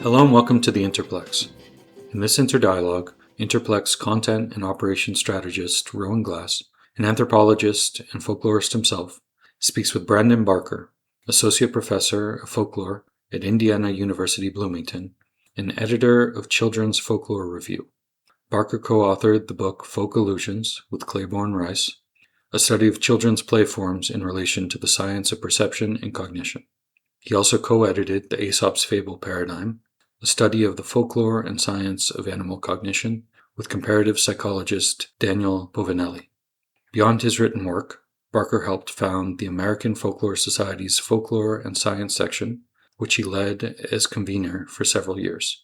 Hello and welcome to the InterPlex. In this InterDialogue, InterPlex content and operations strategist Rowan Glass, an anthropologist and folklorist himself, speaks with Brandon Barker, Associate Professor of Folklore at Indiana University Bloomington, and editor of Children's Folklore Review. Barker co-authored the book Folk Illusions with Claiborne Rice, a study of children's play forms in relation to the science of perception and cognition. He also co-edited the Aesop's Fable paradigm, a study of the folklore and science of animal cognition with comparative psychologist Daniel Povinelli. Beyond his written work, Barker helped found the American Folklore Society's Folklore and Science Section, which he led as convener for several years.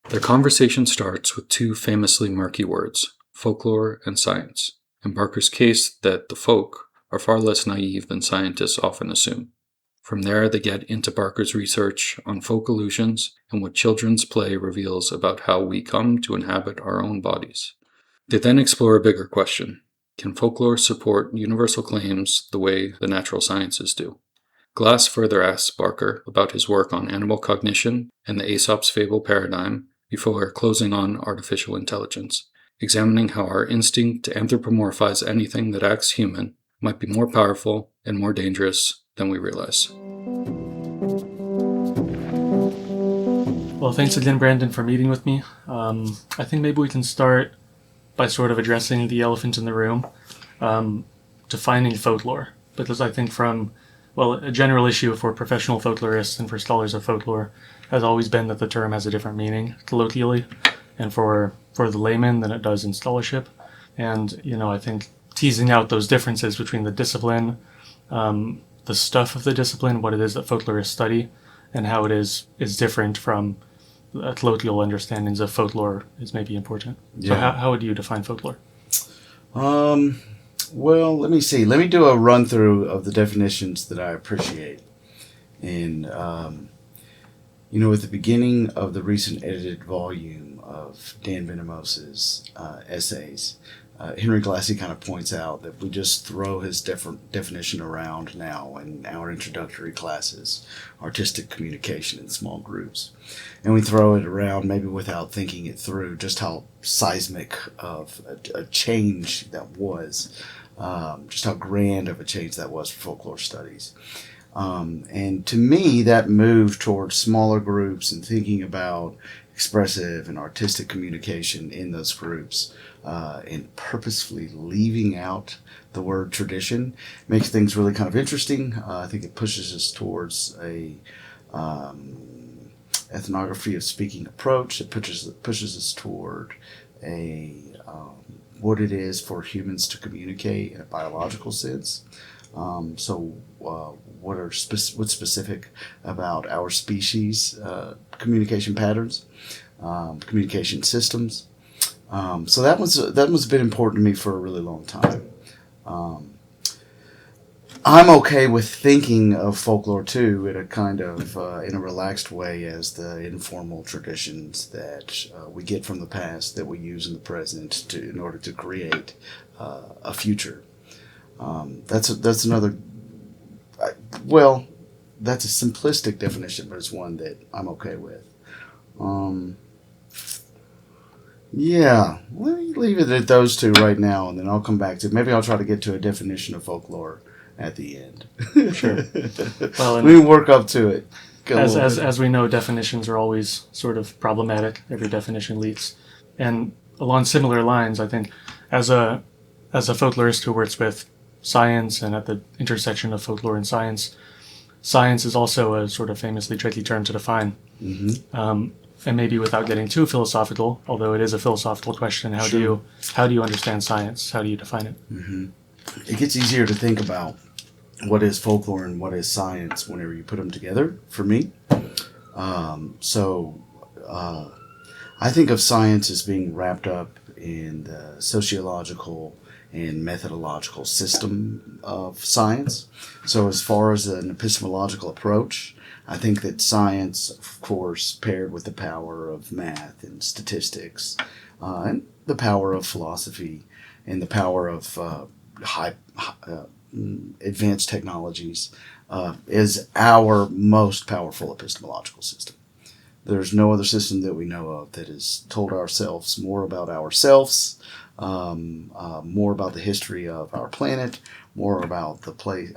Their conversation starts with two famously murky words, folklore and science, and Barker's case that the folk are far less naive than scientists often assume. From there, they get into Barker's research on folk illusions and what children's play reveals about how we come to inhabit our own bodies. They then explore a bigger question. Can folklore support universal claims the way the natural sciences do? Glass further asks Barker about his work on animal cognition and the Aesop's Fable paradigm before closing on artificial intelligence, examining how our instinct to anthropomorphize anything that acts human might be more powerful and more dangerous than we realize. Well, thanks again, Brandon, for meeting with me. I think maybe we can start by sort of addressing the elephant in the room, defining folklore, because I think a general issue for professional folklorists and for scholars of folklore has always been that the term has a different meaning colloquially, and for the layman than it does in scholarship. And, I think teasing out those differences between the discipline, the stuff of the discipline, what it is that folklorists study, and how it is different from colloquial understandings of folklore is maybe important. Yeah. So how would you define folklore? Well, let me see. Let me do a run through of the definitions that I appreciate. And, at the beginning of the recent edited volume of Dan Venamos's essays, Henry Glassy kind of points out that we just throw his definition around now in our introductory classes, artistic communication in small groups. And we throw it around maybe without thinking it through, just how seismic of a change that was, just how grand of a change that was for folklore studies. And to me, that move towards smaller groups and thinking about expressive and artistic communication in those groups and purposefully leaving out the word tradition makes things really kind of interesting. I think it pushes us towards a ethnography of speaking approach. It pushes us toward what it is for humans to communicate in a biological sense. What's specific about our species communication patterns, communication systems. So that was been important to me for a really long time. I'm okay with thinking of folklore too in a kind of in a relaxed way as the informal traditions that we get from the past that we use in the present in order to create a future. That's another. That's a simplistic definition, but it's one that I'm okay with. Let me leave it at those two right now, and then I'll come back to. Maybe I'll try to get to a definition of folklore at the end. Sure. Well, we work up to it. As we know, definitions are always sort of problematic. Every definition leaks, and along similar lines, I think as a folklorist who works with science and at the intersection of folklore and science is also a sort of famously tricky term to define. Mm-hmm. And maybe without getting too philosophical, although it is a philosophical question, how do you understand science? How do you define it? Mm-hmm. It gets easier to think about what is folklore and what is science whenever you put them together, for me. I think of science as being wrapped up in the sociological and methodological system of science. So as far as an epistemological approach, I think that science, of course, paired with the power of math and statistics, and the power of philosophy, and the power of advanced technologies, is our most powerful epistemological system. There's no other system that we know of that has told ourselves more about ourselves, more about the history of our planet, more about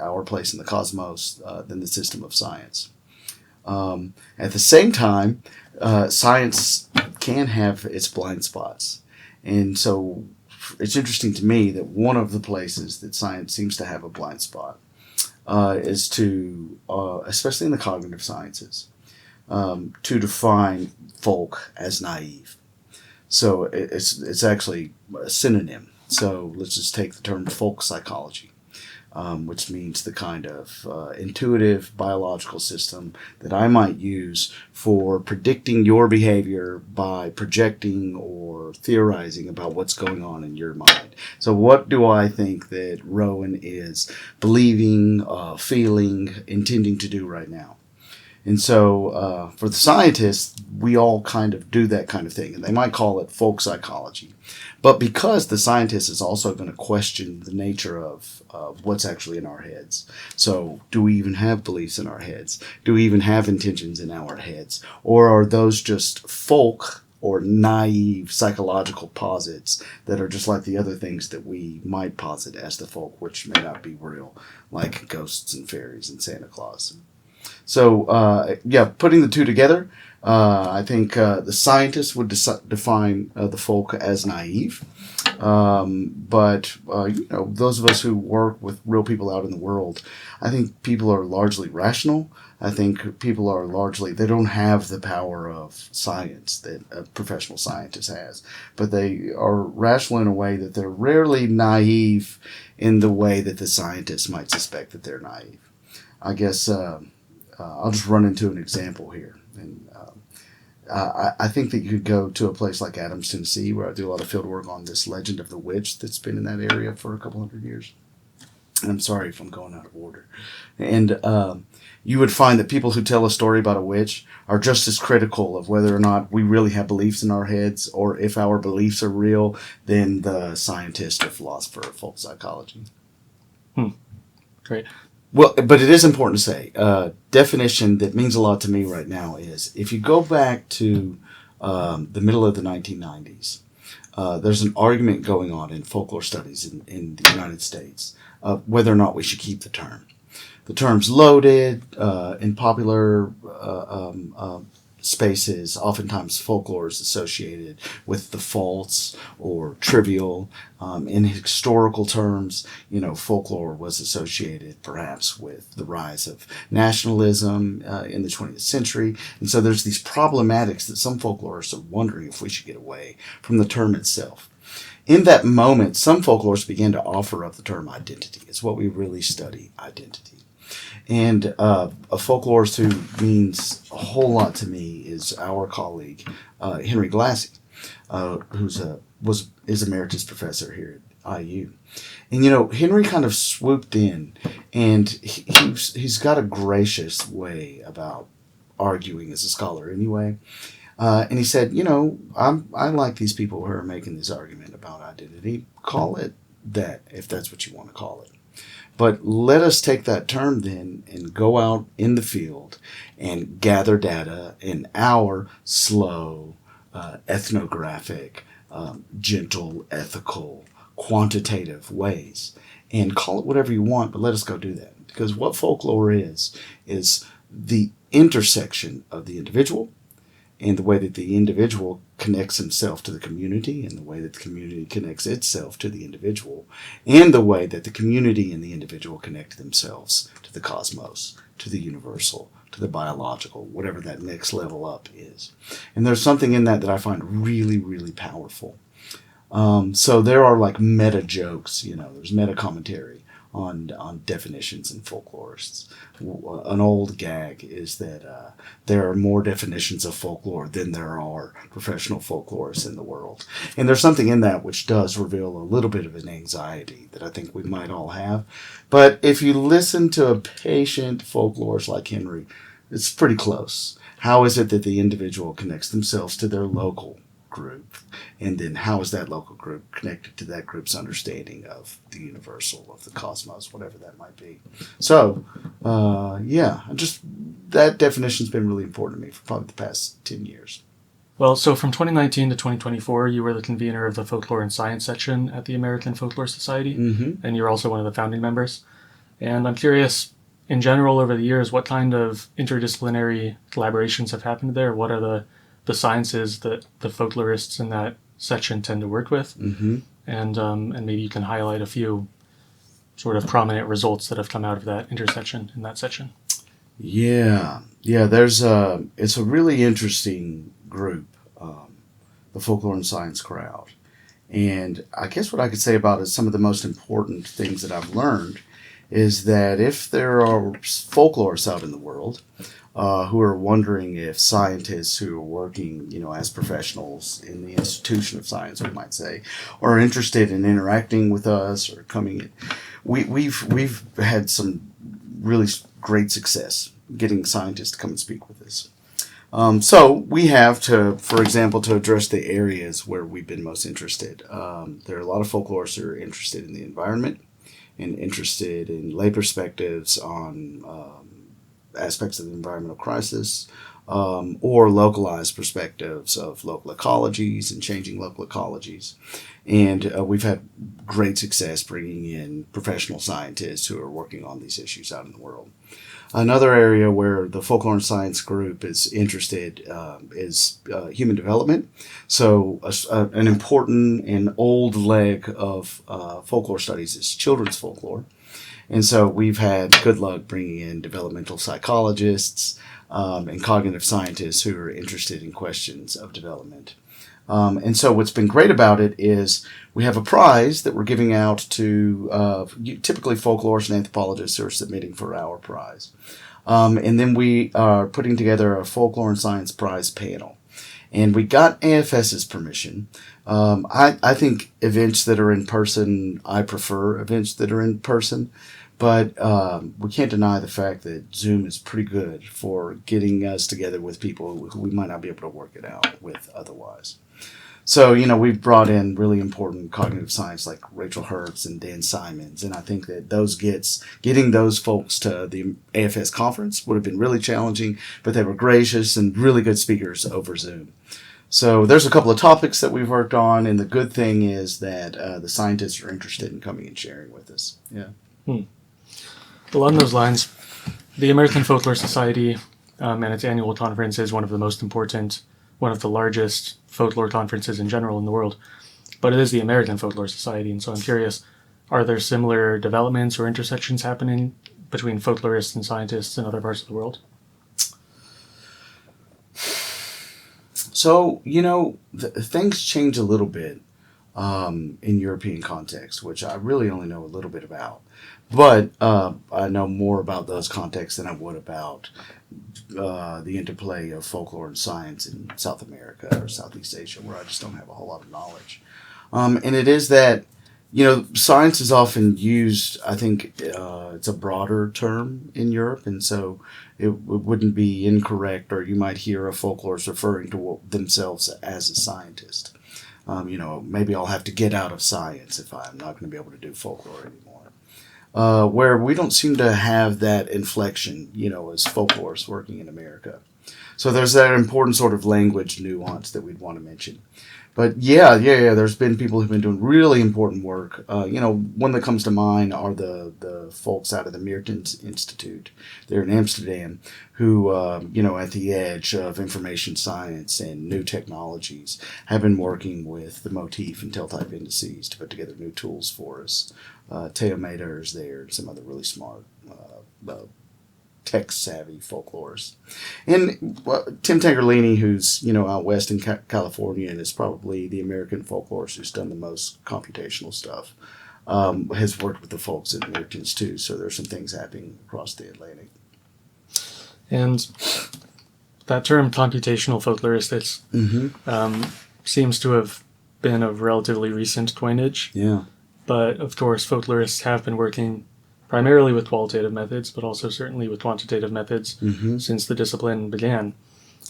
our place in the cosmos than the system of science. At the same time, science can have its blind spots. And so it's interesting to me that one of the places that science seems to have a blind spot is to, especially in the cognitive sciences, to define folk as naive. So it's actually a synonym. So let's just take the term folk psychology, which means the kind of intuitive biological system that I might use for predicting your behavior by projecting or theorizing about what's going on in your mind. So what do I think that Rowan is believing, feeling, intending to do right now? And so for the scientists, we all kind of do that kind of thing, and they might call it folk psychology. But because the scientist is also going to question the nature of what's actually in our heads. So do we even have beliefs in our heads? Do we even have intentions in our heads? Or are those just folk or naive psychological posits that are just like the other things that we might posit as the folk, which may not be real, like ghosts and fairies and Santa Claus? So, putting the two together, I think the scientists would define the folk as naive. But those of us who work with real people out in the world, I think people are largely rational. I think people are largely, they don't have the power of science that a professional scientist has. But they are rational in a way that they're rarely naive in the way that the scientists might suspect that they're naive. I guess... I'll just run into an example here. And I think that you could go to a place like Adams, Tennessee, where I do a lot of field work on this legend of the witch that's been in that area for a couple hundred years. And I'm sorry if I'm going out of order. And you would find that people who tell a story about a witch are just as critical of whether or not we really have beliefs in our heads, or if our beliefs are real, than the scientist or philosopher of folk psychology. Great. Well, but it is important to say, definition that means a lot to me right now is, if you go back to the middle of the 1990s, there's an argument going on in folklore studies in the United States of whether or not we should keep the term. The term's loaded. In popular spaces, oftentimes folklore is associated with the false or trivial. In historical terms, folklore was associated perhaps with the rise of nationalism in the 20th century. And so there's these problematics that some folklorists are wondering if we should get away from the term itself. In that moment, some folklorists began to offer up the term identity. It's what we really study, identity. And a folklorist who means a whole lot to me is our colleague, Henry Glassy, is emeritus professor here at IU. And, Henry kind of swooped in, and he's got a gracious way about arguing as a scholar anyway. And he said, I like these people who are making this argument about identity. Call it that, if that's what you want to call it. But let us take that term then and go out in the field and gather data in our slow, ethnographic, gentle, ethical, quantitative ways. And call it whatever you want, but let us go do that. Because what folklore is the intersection of the individual, and the way that the individual connects himself to the community, and the way that the community connects itself to the individual, and the way that the community and the individual connect themselves to the cosmos, to the universal, to the biological, whatever that next level up is. And there's something in that I find really, really powerful. So there are like meta jokes, there's meta commentary on definitions in folklorists. An old gag is that there are more definitions of folklore than there are professional folklorists in the world. And there's something in that which does reveal a little bit of an anxiety that I think we might all have. But if you listen to a patient folklorist like Henry, it's pretty close. How is it that the individual connects themselves to their local group, and then how is that local group connected to that group's understanding of the universal, of the cosmos, whatever that might be. So, just that definition's been really important to me for probably the past 10 years. Well, so from 2019 to 2024, you were the convener of the Folklore and Science Section at the American Folklore Society, and you're also one of the founding members. And I'm curious, in general, over the years, what kind of interdisciplinary collaborations have happened there? What are the sciences that the folklorists in that section tend to work with? And maybe you can highlight a few sort of prominent results that have come out of that intersection in that section. Yeah. It's a really interesting group, the Folklore and Science crowd. And I guess what I could say about it, some of the most important things that I've learned is that if there are folklorists out in the world who are wondering if scientists who are working, as professionals in the institution of science, we might say, are interested in interacting with us or coming in, we've had some really great success getting scientists to come and speak with us. So we have for example, to address the areas where we've been most interested. There are a lot of folklorists who are interested in the environment and interested in lay perspectives on aspects of the environmental crisis, or localized perspectives of local ecologies and changing local ecologies. And we've had great success bringing in professional scientists who are working on these issues out in the world. Another area where the Folklore and Science group is interested is human development. So an important and old leg of folklore studies is children's folklore. And so we've had good luck bringing in developmental psychologists and cognitive scientists who are interested in questions of development. And so what's been great about it is we have a prize that we're giving out to typically folklorists and anthropologists who are submitting for our prize. And then we are putting together a Folklore and Science Prize panel. And we got AFS's permission. I think events that are in person, I prefer events that are in person. But we can't deny the fact that Zoom is pretty good for getting us together with people who we might not be able to work it out with otherwise. So, we've brought in really important cognitive science like Rachel Hertz and Dan Simons, and I think that getting those folks to the AFS conference would have been really challenging, but they were gracious and really good speakers over Zoom. So there's a couple of topics that we've worked on, and the good thing is that the scientists are interested in coming and sharing with us. Yeah. Along those lines, the American Folklore Society and its annual conference is one of the most important, one of the largest folklore conferences in general in the world. But it is the American Folklore Society, and so I'm curious, are there similar developments or intersections happening between folklorists and scientists in other parts of the world? So, things change a little bit in European context, which I really only know a little bit about. But I know more about those contexts than I would about the interplay of folklore and science in South America or Southeast Asia, where I just don't have a whole lot of knowledge. And it is that, science is often used, I think it's a broader term in Europe, and so it wouldn't be incorrect, or you might hear a folklorist referring to themselves as a scientist. Maybe I'll have to get out of science if I'm not going to be able to do folklore anymore. Where we don't seem to have that inflection, as folklorists working in America. So there's that important sort of language nuance that we'd want to mention. But yeah, there's been people who've been doing really important work. One that comes to mind are the folks out of the Meertens Institute. They're in Amsterdam who, at the edge of information science and new technologies, have been working with the motif and tell-type indices to put together new tools for us. Theo Mader is there, and some other really smart tech-savvy folklorists. And Tim Tangerlini, who's, out west in California and is probably the American folklorist who's done the most computational stuff, has worked with the folks at Meertens too, so there's some things happening across the Atlantic. And that term, computational folkloristics, seems to have been of relatively recent coinage. Yeah. But, of course, folklorists have been working primarily with qualitative methods, but also certainly with quantitative methods since the discipline began.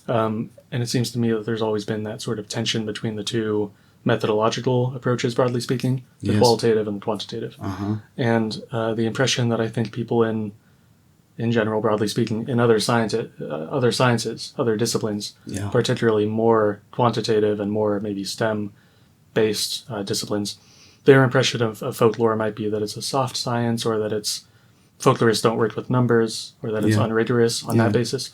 And it seems to me that there's always been that sort of tension between the two methodological approaches, broadly speaking, the qualitative and the quantitative. And the impression that I think people in general, broadly speaking, in other sciences, other disciplines, particularly more quantitative and more maybe STEM-based disciplines, their impression of folklore might be that it's a soft science, or that it's folklorists don't work with numbers, or that it's unrigorous on that basis.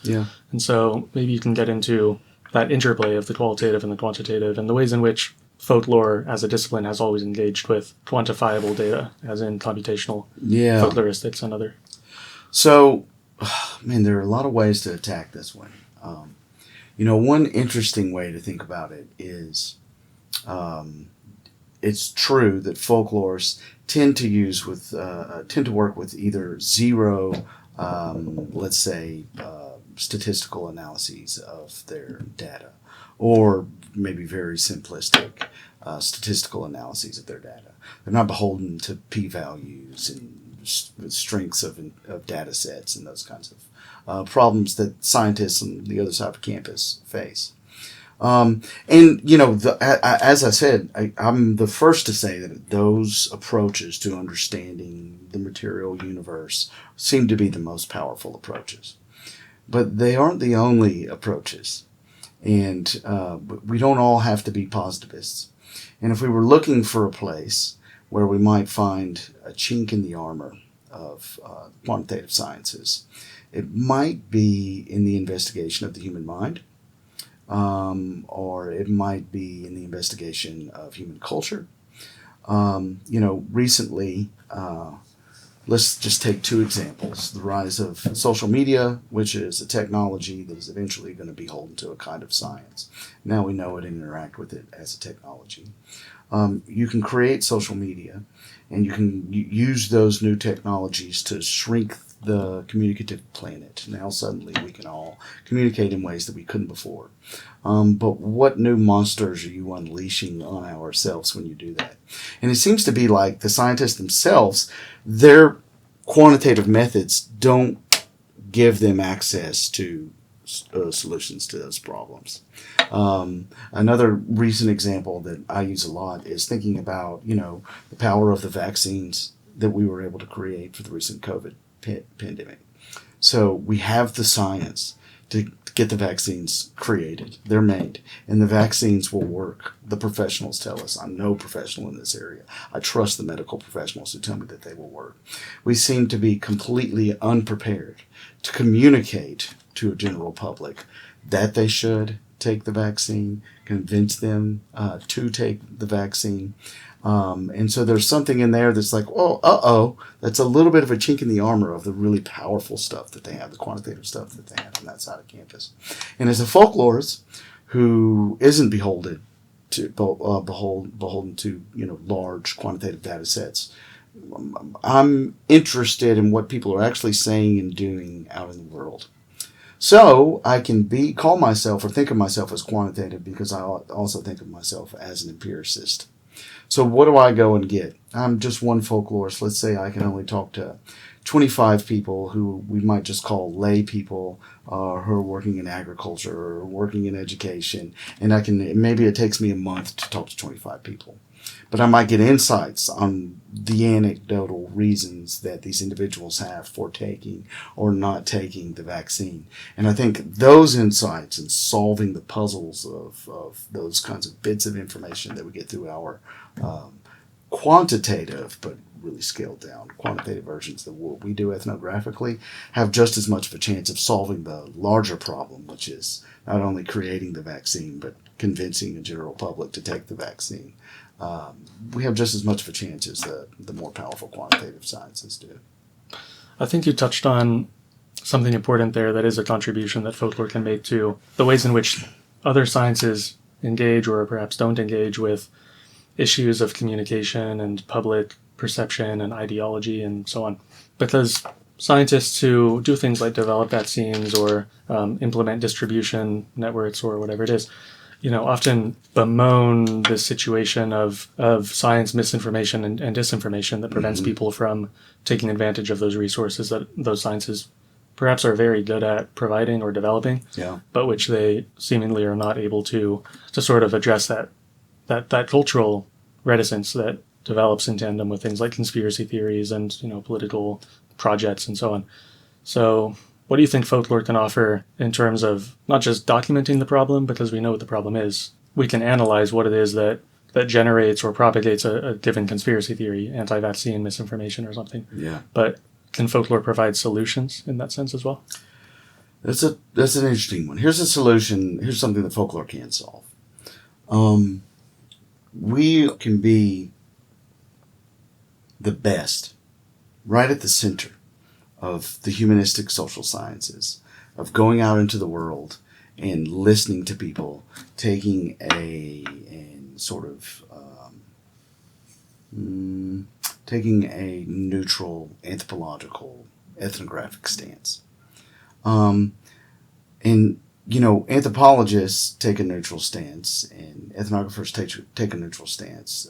And so maybe you can get into that interplay of the qualitative and the quantitative, and the ways in which folklore as a discipline has always engaged with quantifiable data, as in computational folkloristics and other. So, man, there are a lot of ways to attack this one. One interesting way to think about it is it's true that folklorists tend to work with either zero, let's say, statistical analyses of their data, or maybe very simplistic statistical analyses of their data. They're not beholden to p-values and strengths of data sets and those kinds of problems that scientists on the other side of campus face. As I said, I'm the first to say that those approaches to understanding the material universe seem to be the most powerful approaches. But they aren't the only approaches. And we don't all have to be positivists. And if we were looking for a place where we might find a chink in the armor of quantitative sciences, it might be in the investigation of the human mind, or it might be in the investigation of human culture. Recently, let's just take two examples. The rise of social media, which is a technology that is eventually going to be beholden to a kind of science. Now we know it and interact with it as a technology. You can create social media, and you can use those new technologies to shrink the communicative planet. Now suddenly we can all communicate in ways that we couldn't before. But what new monsters are you unleashing on ourselves when you do that? And it seems to be like the scientists themselves, their quantitative methods don't give them access to solutions to those problems. Another recent example that I use a lot is thinking about, the power of the vaccines that we were able to create for the recent COVID pandemic. So we have the science to get the vaccines created. They're made, and the vaccines will work. The professionals tell us. I'm no professional in this area. I trust the medical professionals who tell me that they will work. We seem to be completely unprepared to communicate to a general public that they should take the vaccine, convince them to take the vaccine. And so there's something in there that's like, that's a little bit of a chink in the armor of the really powerful stuff that they have, the quantitative stuff that they have on that side of campus. And as a folklorist who isn't beholden to large quantitative data sets, I'm interested in what people are actually saying and doing out in the world. So I can call myself or think of myself as quantitative, because I also think of myself as an empiricist. So what do I go and get? I'm just one folklorist. Let's say I can only talk to 25 people who we might just call lay people, who are working in agriculture or working in education. And maybe it takes me a month to talk to 25 people. But I might get insights on the anecdotal reasons that these individuals have for taking or not taking the vaccine. And I think those insights and solving the puzzles of those kinds of bits of information that we get through our quantitative, but really scaled down quantitative versions that what we do ethnographically have just as much of a chance of solving the larger problem, which is not only creating the vaccine, but convincing the general public to take the vaccine. We have just as much of a chance as the more powerful quantitative sciences do. I think you touched on something important there that is a contribution that folklore can make to the ways in which other sciences engage or perhaps don't engage with issues of communication and public perception and ideology and so on. Because scientists who do things like develop vaccines or implement distribution networks or whatever it is, often bemoan this situation of science misinformation and disinformation that prevents people from taking advantage of those resources that those sciences perhaps are very good at providing or developing, Yeah. but which they seemingly are not able to sort of address that cultural reticence that develops in tandem with things like conspiracy theories and, political projects and so on. So what do you think folklore can offer in terms of not just documenting the problem, because we know what the problem is? We can analyze what it is that generates or propagates a given conspiracy theory, anti-vaccine misinformation or something. Yeah. But can folklore provide solutions in that sense as well? That's an interesting one. Here's a solution. Here's something that folklore can solve. We can be the best, right at the center of the humanistic social sciences, of going out into the world and listening to people, taking a neutral anthropological ethnographic stance. Anthropologists take a neutral stance and ethnographers take a neutral stance.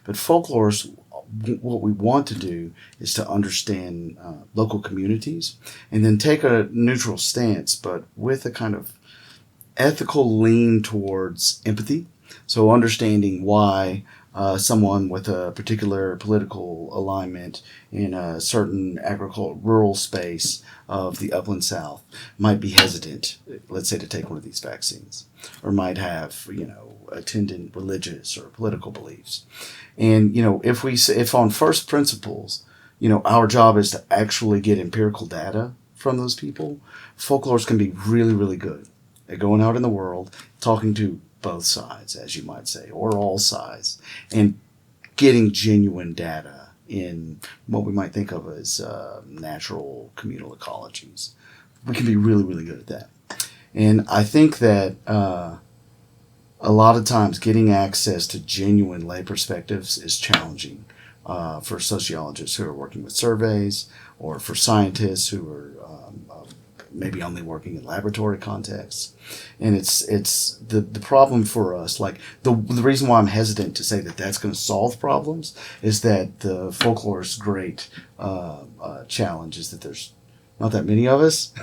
But folklorists, what we want to do is to understand local communities and then take a neutral stance, but with a kind of ethical lean towards empathy. So understanding why someone with a particular political alignment in a certain rural space of the upland South might be hesitant, let's say, to take one of these vaccines, or might have, attendant religious or political beliefs. And, if on first principles, our job is to actually get empirical data from those people, folklorists can be really, really good at going out in the world, talking to both sides, as you might say, or all sides, and getting genuine data in what we might think of as natural communal ecologies. We can be really, really good at that. And I think that a lot of times getting access to genuine lay perspectives is challenging for sociologists who are working with surveys, or for scientists who are maybe only working in laboratory contexts. And it's the problem for us. Like the reason why I'm hesitant to say that that's going to solve problems is that the folklorist's great challenge is that there's not that many of us.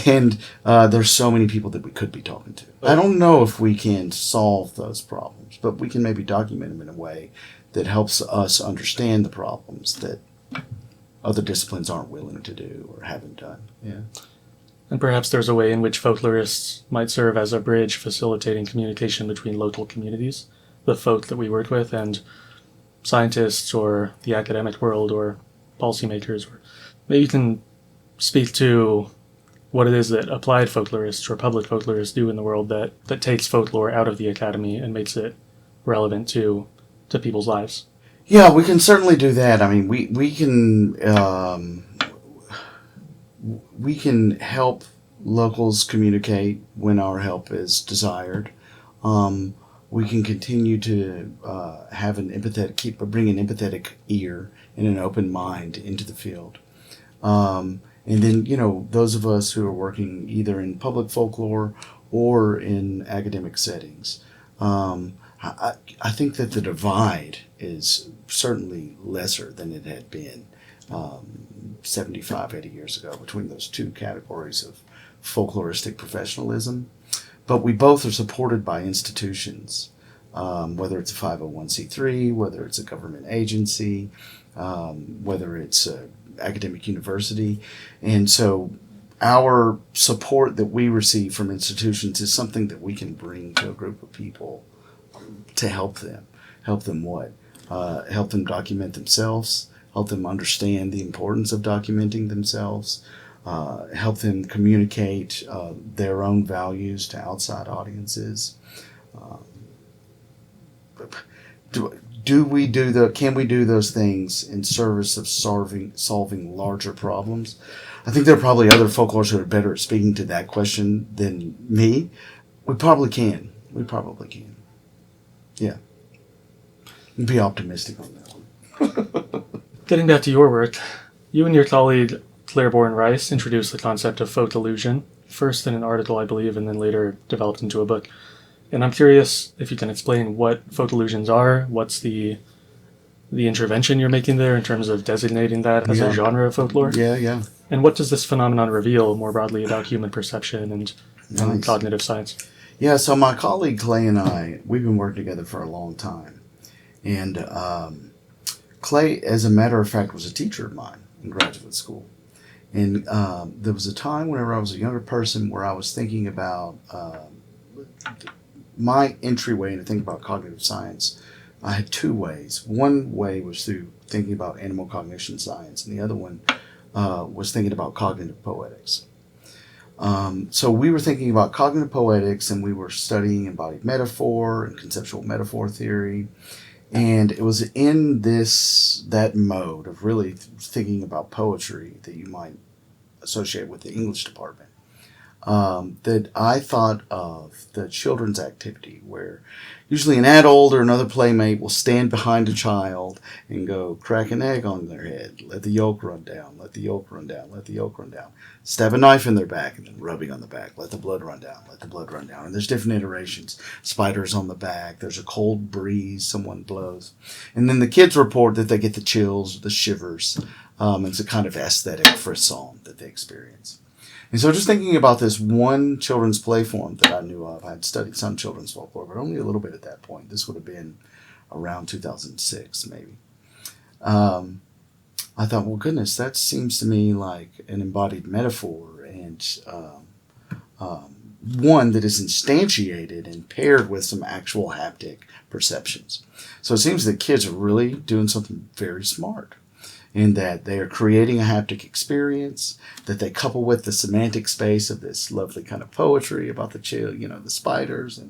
And there's so many people that we could be talking to. I don't know if we can solve those problems, but we can maybe document them in a way that helps us understand the problems that other disciplines aren't willing to do or haven't done. Yeah. And perhaps there's a way in which folklorists might serve as a bridge facilitating communication between local communities, the folk that we work with, and scientists or the academic world or policymakers. Or maybe you can speak to what it is that applied folklorists or public folklorists do in the world that takes folklore out of the academy and makes it relevant to people's lives. Yeah, we can certainly do that. I mean, we can help locals communicate when our help is desired. We can continue to have bring an empathetic ear and an open mind into the field. And then, those of us who are working either in public folklore or in academic settings, I think that the divide is certainly lesser than it had been 75, 80 years ago between those two categories of folkloristic professionalism. But we both are supported by institutions, whether it's a 501c3, whether it's a government agency, whether it's an academic university. And so our support that we receive from institutions is something that we can bring to a group of people to help them. Help them what? Help them document themselves, help them understand the importance of documenting themselves, help them communicate their own values to outside audiences. Can we do those things in service of solving larger problems? I think there are probably other folklorists who are better at speaking to that question than me. We probably can. Yeah. Be optimistic on that one. Getting back to your work, you and your colleague Claiborne Rice introduced the concept of folk illusion, first in an article, I believe, and then later developed into a book. And I'm curious if you can explain what folk illusions are, what's the intervention you're making there in terms of designating that as a genre of folklore? Yeah. And what does this phenomenon reveal more broadly about human perception and Nice. cognitive science? Yeah, so my colleague Clay and I, we've been working together for a long time. And Clay, as a matter of fact, was a teacher of mine in graduate school. And there was a time whenever I was a younger person where I was thinking about my entryway into thinking about cognitive science. I had two ways. One way was through thinking about animal cognition science, and the other one was thinking about cognitive poetics. So we were thinking about cognitive poetics, and we were studying embodied metaphor and conceptual metaphor theory. And it was in that mode of really thinking about poetry that you might associate with the English department, that I thought of the children's activity where usually an adult or another playmate will stand behind a child and go, crack an egg on their head, let the yolk run down, let the yolk run down, let the yolk run down, stab a knife in their back and then rubbing on the back, let the blood run down, let the blood run down. And there's different iterations. Spiders on the back, there's a cold breeze someone blows. And then the kids report that they get the chills, the shivers. It's a kind of aesthetic frisson that they experience. And so just thinking about this one children's play form that I knew of, I had studied some children's folklore, but only a little bit at that point. This would have been around 2006, maybe. I thought, well, goodness, that seems to me like an embodied metaphor and one that is instantiated and paired with some actual haptic perceptions. So it seems that kids are really doing something very smart, in that they are creating a haptic experience that they couple with the semantic space of this lovely kind of poetry about the the spiders.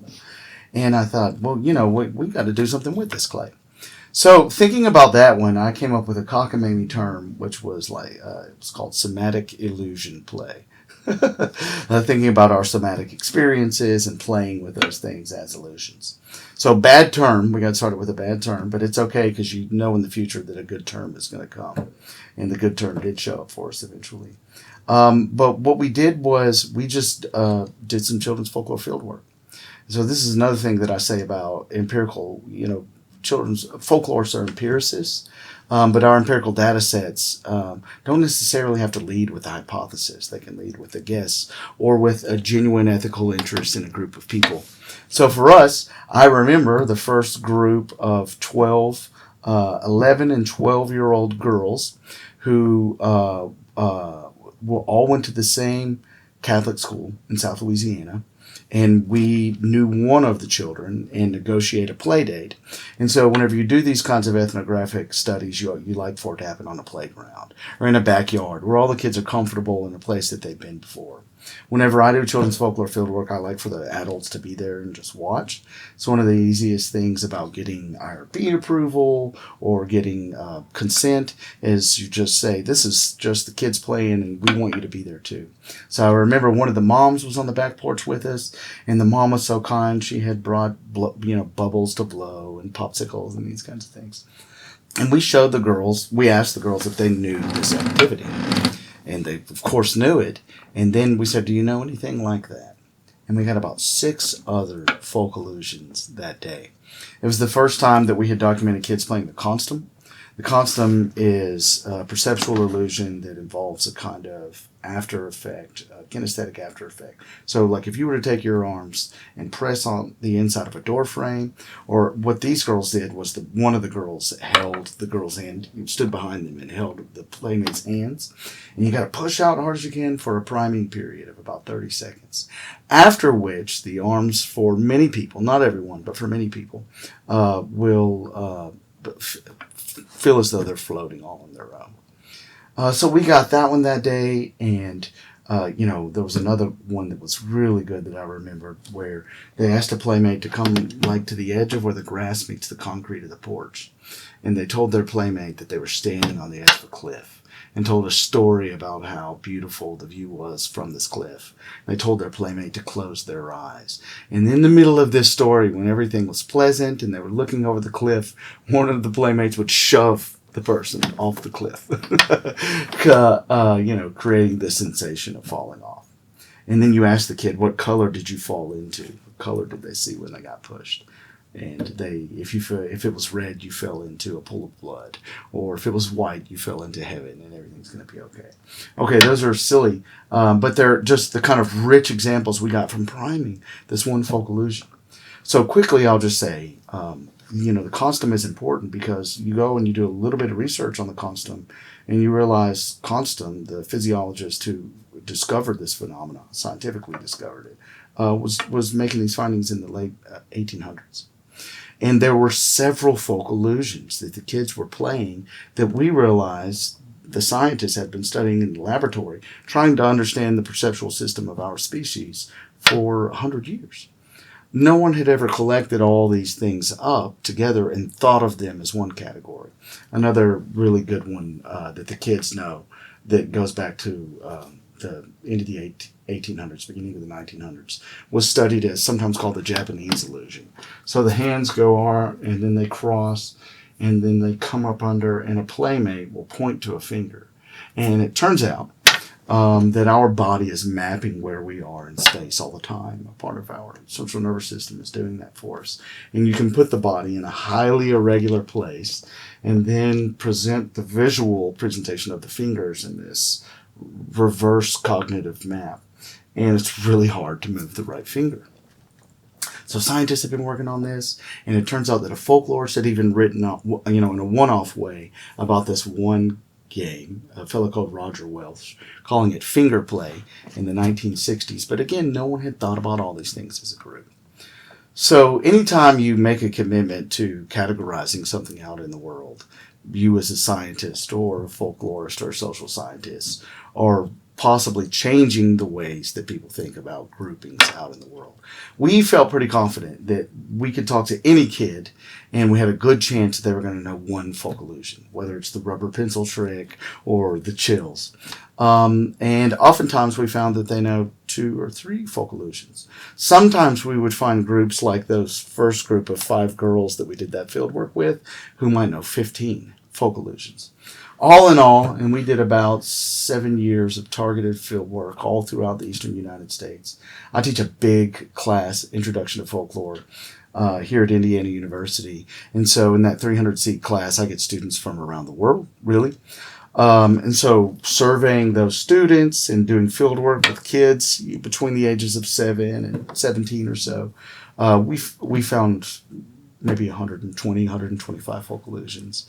And I thought, well, we got to do something with this, Clay. So thinking about that one, I came up with a cockamamie term, which was it was called somatic illusion play. Thinking about our somatic experiences and playing with those things as illusions. So bad term, we got started with a bad term, but it's okay because you know in the future that a good term is going to come. And the good term did show up for us eventually. But what we did was we just did some children's folklore field work. So this is another thing that I say about empirical, children's folklorists are empiricists. But our empirical data sets don't necessarily have to lead with a hypothesis. They can lead with a guess or with a genuine ethical interest in a group of people. So for us, I remember the first group of 11 and 12-year-old girls who all went to the same Catholic school in South Louisiana. And we knew one of the children and negotiate a play date. And so whenever you do these kinds of ethnographic studies, you like for it to happen on a playground or in a backyard where all the kids are comfortable in a place that they've been before. Whenever I do children's folklore field work, I like for the adults to be there and just watch. It's one of the easiest things about getting IRB approval or getting consent is you just say, this is just the kids playing and we want you to be there too. So I remember one of the moms was on the back porch with us, and the mom was so kind. She had brought bubbles to blow and popsicles and these kinds of things. And we asked the girls if they knew this activity. And they, of course, knew it. And then we said, do you know anything like that? And we had about 6 other folk illusions that day. It was the first time that we had documented kids playing the constum. The constum is a perceptual illusion that involves a kind of after effect, kinesthetic after effect. So like if you were to take your arms and press on the inside of a door frame, or what these girls did was one of the girls held the girl's hand, stood behind them and held the playmate's hands, and you got to push out as hard as you can for a priming period of about 30 seconds. After which the arms for many people, not everyone, but for many people, will feel as though they're floating all on their own. So we got that one that day, and there was another one that was really good that I remembered where they asked a playmate to come to the edge of where the grass meets the concrete of the porch. And they told their playmate that they were standing on the edge of a cliff and told a story about how beautiful the view was from this cliff. They told their playmate to close their eyes. And in the middle of this story, when everything was pleasant and they were looking over the cliff, one of the playmates would shove the person off the cliff, creating the sensation of falling off. And then you ask the kid, what color did you fall into? What color did they see when they got pushed? And if it was red, you fell into a pool of blood, or if it was white, you fell into heaven, and everything's going to be okay. Okay, those are silly, but they're just the kind of rich examples we got from priming this one folk illusion. So quickly, I'll just say, the constum is important because you go and you do a little bit of research on the constum, and you realize constum, the physiologist who discovered this phenomenon, scientifically discovered it, was making these findings in the late 1800s. And there were several folk illusions that the kids were playing that we realized the scientists had been studying in the laboratory, trying to understand the perceptual system of our species for 100 years. No one had ever collected all these things up together and thought of them as one category. Another really good one that the kids know that goes back to the end of the 1800s, beginning of the 1900s, was studied as sometimes called the Japanese illusion. So the hands go out, and then they cross, and then they come up under, and a playmate will point to a finger. And it turns out that our body is mapping where we are in space all the time. A part of our central nervous system is doing that for us. And you can put the body in a highly irregular place and then present the visual presentation of the fingers in this reverse cognitive map. And it's really hard to move the right finger. So scientists have been working on this, and it turns out that a folklorist had even written up, in a one-off way about this one game, a fellow called Roger Welch, calling it finger play in the 1960s. But again, no one had thought about all these things as a group. So anytime you make a commitment to categorizing something out in the world, you as a scientist or a folklorist or a social scientist, or possibly changing the ways that people think about groupings out in the world, we felt pretty confident that we could talk to any kid and we had a good chance that they were going to know one folk illusion, whether it's the rubber pencil trick or the chills. And oftentimes we found that they know 2 or 3 folk illusions. Sometimes we would find groups like those first group of 5 girls that we did that field work with who might know 15 folk illusions. All in all, and we did about 7 years of targeted field work all throughout the eastern United States. I teach a big class, Introduction to Folklore, here at Indiana University. And so in that 300-seat class, I get students from around the world, really. And so surveying those students and doing field work with kids between the ages of 7 and 17 or so, we found maybe 120, 125 folk illusions.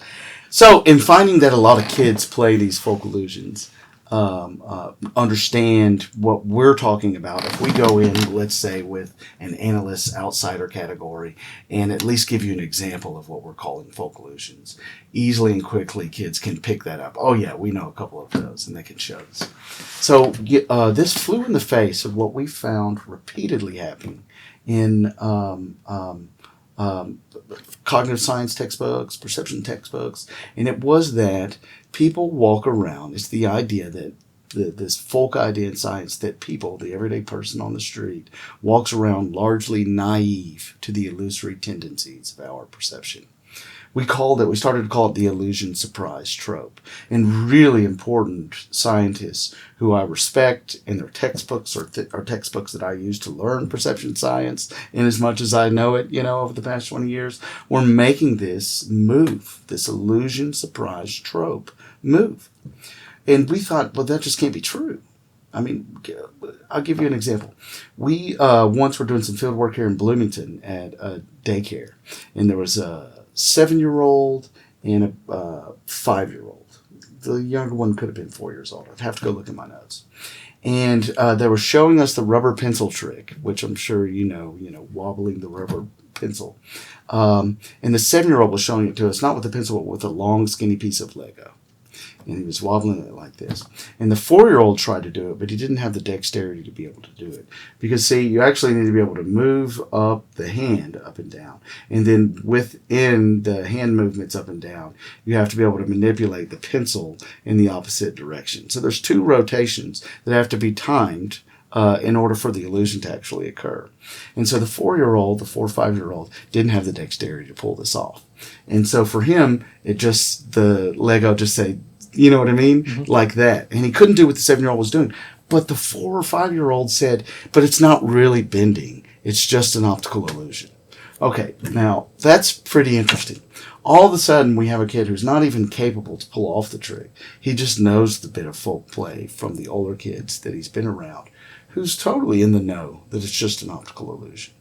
So in finding that a lot of kids play these folk illusions, understand what we're talking about, if we go in, let's say, with an analyst outsider category and at least give you an example of what we're calling folk illusions, easily and quickly kids can pick that up. Oh yeah, we know a couple of those, and they can show us. So this flew in the face of what we found repeatedly happening in cognitive science textbooks, perception textbooks, and it was that people walk around. It's the idea that this folk idea in science that people, the everyday person on the street, walks around largely naive to the illusory tendencies of our perception. We started to call it the illusion surprise trope. And really important scientists who I respect in their textbooks or textbooks that I use to learn perception science, in as much as I know it, over the past 20 years, were making this move, this illusion surprise trope move. And we thought, well, that just can't be true. I mean, I'll give you an example. We once were doing some field work here in Bloomington at a daycare, and there was a 7-year-old and a 5-year-old. The younger one could have been 4 years old. I'd have to go look at my notes. And they were showing us the rubber pencil trick, which I'm sure you know, wobbling the rubber pencil. And the 7-year-old was showing it to us, not with a pencil, but with a long, skinny piece of Lego. And he was wobbling it like this. And the 4-year-old tried to do it, but he didn't have the dexterity to be able to do it. Because, see, you actually need to be able to move up the hand up and down. And then within the hand movements up and down, you have to be able to manipulate the pencil in the opposite direction. So there's 2 rotations that have to be timed in order for the illusion to actually occur. And so the 4-year-old, the 4 or 5-year-old, didn't have the dexterity to pull this off. And so for him, the Lego just said, you know what I mean? Mm-hmm. Like that. And he couldn't do what the 7-year-old was doing. But the 4 or 5-year-old said, but it's not really bending. It's just an optical illusion. Okay, now that's pretty interesting. All of a sudden, we have a kid who's not even capable to pull off the trick. He just knows the bit of folk play from the older kids that he's been around, who's totally in the know that it's just an optical illusion.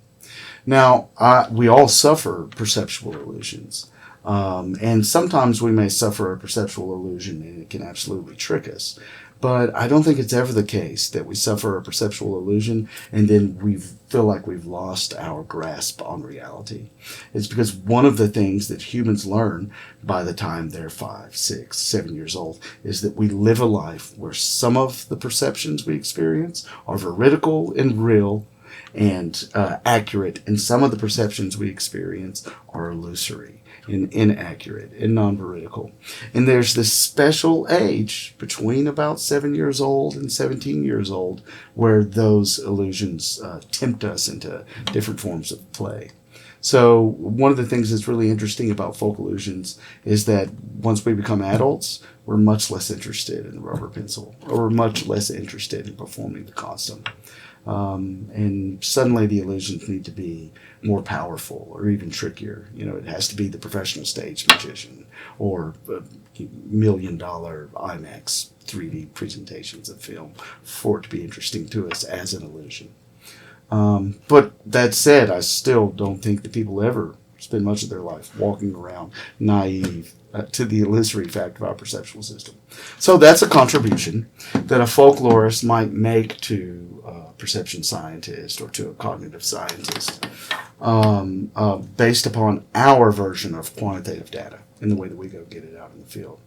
Now, we all suffer perceptual illusions. And sometimes we may suffer a perceptual illusion and it can absolutely trick us. But I don't think it's ever the case that we suffer a perceptual illusion and then we feel like we've lost our grasp on reality. It's because one of the things that humans learn by the time they're 5, 6, 7 years old is that we live a life where some of the perceptions we experience are veridical and real and accurate, and some of the perceptions we experience are illusory and inaccurate and non-veridical. And there's this special age between about 7 years old and 17 years old where those illusions tempt us into different forms of play. So one of the things that's really interesting about folk illusions is that once we become adults, we're much less interested in the rubber pencil, or we're much less interested in performing the costume. And suddenly the illusions need to be more powerful or even trickier. You know, it has to be the professional stage magician or $1 million IMAX 3D presentations of film for it to be interesting to us as an illusion. But that said, I still don't think that people ever spend much of their life walking around naive to the illusory fact of our perceptual system. So that's a contribution that a folklorist might make to a perception scientist or to a cognitive scientist based upon our version of quantitative data in the way that we go get it out in the field.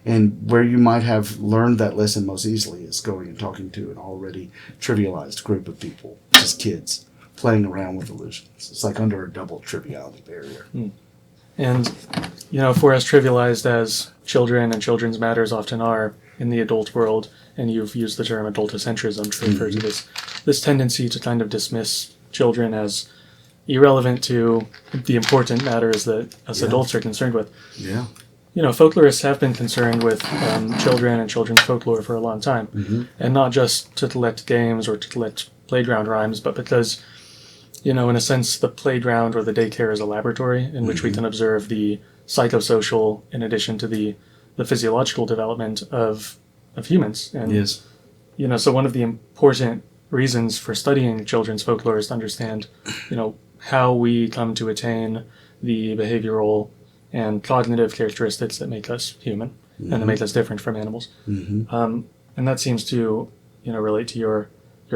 And where you might have learned that lesson most easily is going and talking to an already trivialized group of people, just kids, playing around with illusions. It's like under a double triviality barrier. And, you know, if we're as trivialized as children and children's matters often are in the adult world, and you've used the term adultcentrism to refer to this tendency to kind of dismiss children as irrelevant to the important matters that us adults are concerned with. Yeah. You know, folklorists have been concerned with children and children's folklore for a long time, and not just to collect games or to collect playground rhymes, but because, you know, in a sense, the playground or the daycare is a laboratory in which we can observe the psychosocial in addition to the physiological development of humans. And, you know, so one of the important reasons for studying children's folklore is to understand, you know, how we come to attain the behavioral and cognitive characteristics that make us human and that make us different from animals. And that seems to, you know, relate to your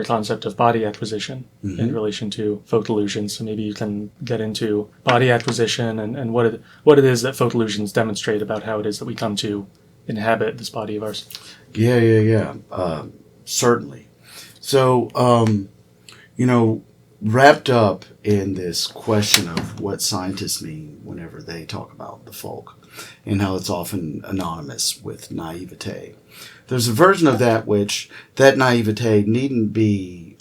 concept of body acquisition in relation to folk illusions. So maybe you can get into body acquisition and what it is that folk illusions demonstrate about how it is that we come to inhabit this body of ours. Yeah. Certainly. So, you know, wrapped up in this question of what scientists mean whenever they talk about the folk and how it's often anonymous with naivete. There's a version of that which that naivete needn't be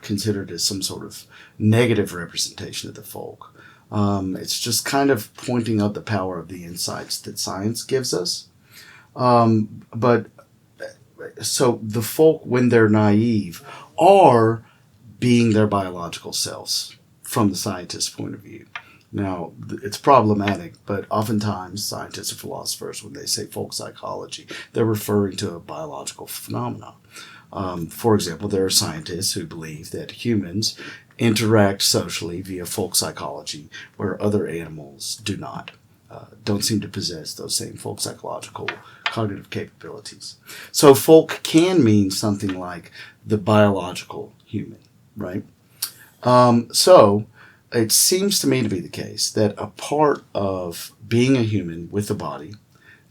considered as some sort of negative representation of the folk. It's just kind of pointing out the power of the insights that science gives us. But so the folk, when they're naive, are being their biological selves from the scientist's point of view. Now, it's problematic, but oftentimes scientists or philosophers, when they say folk psychology, they're referring to a biological phenomenon. For example, there are scientists who believe that humans interact socially via folk psychology, where other animals do not, don't seem to possess those same folk psychological cognitive capabilities. So folk can mean something like the biological human, right? So it seems to me to be the case that a part of being a human with a body,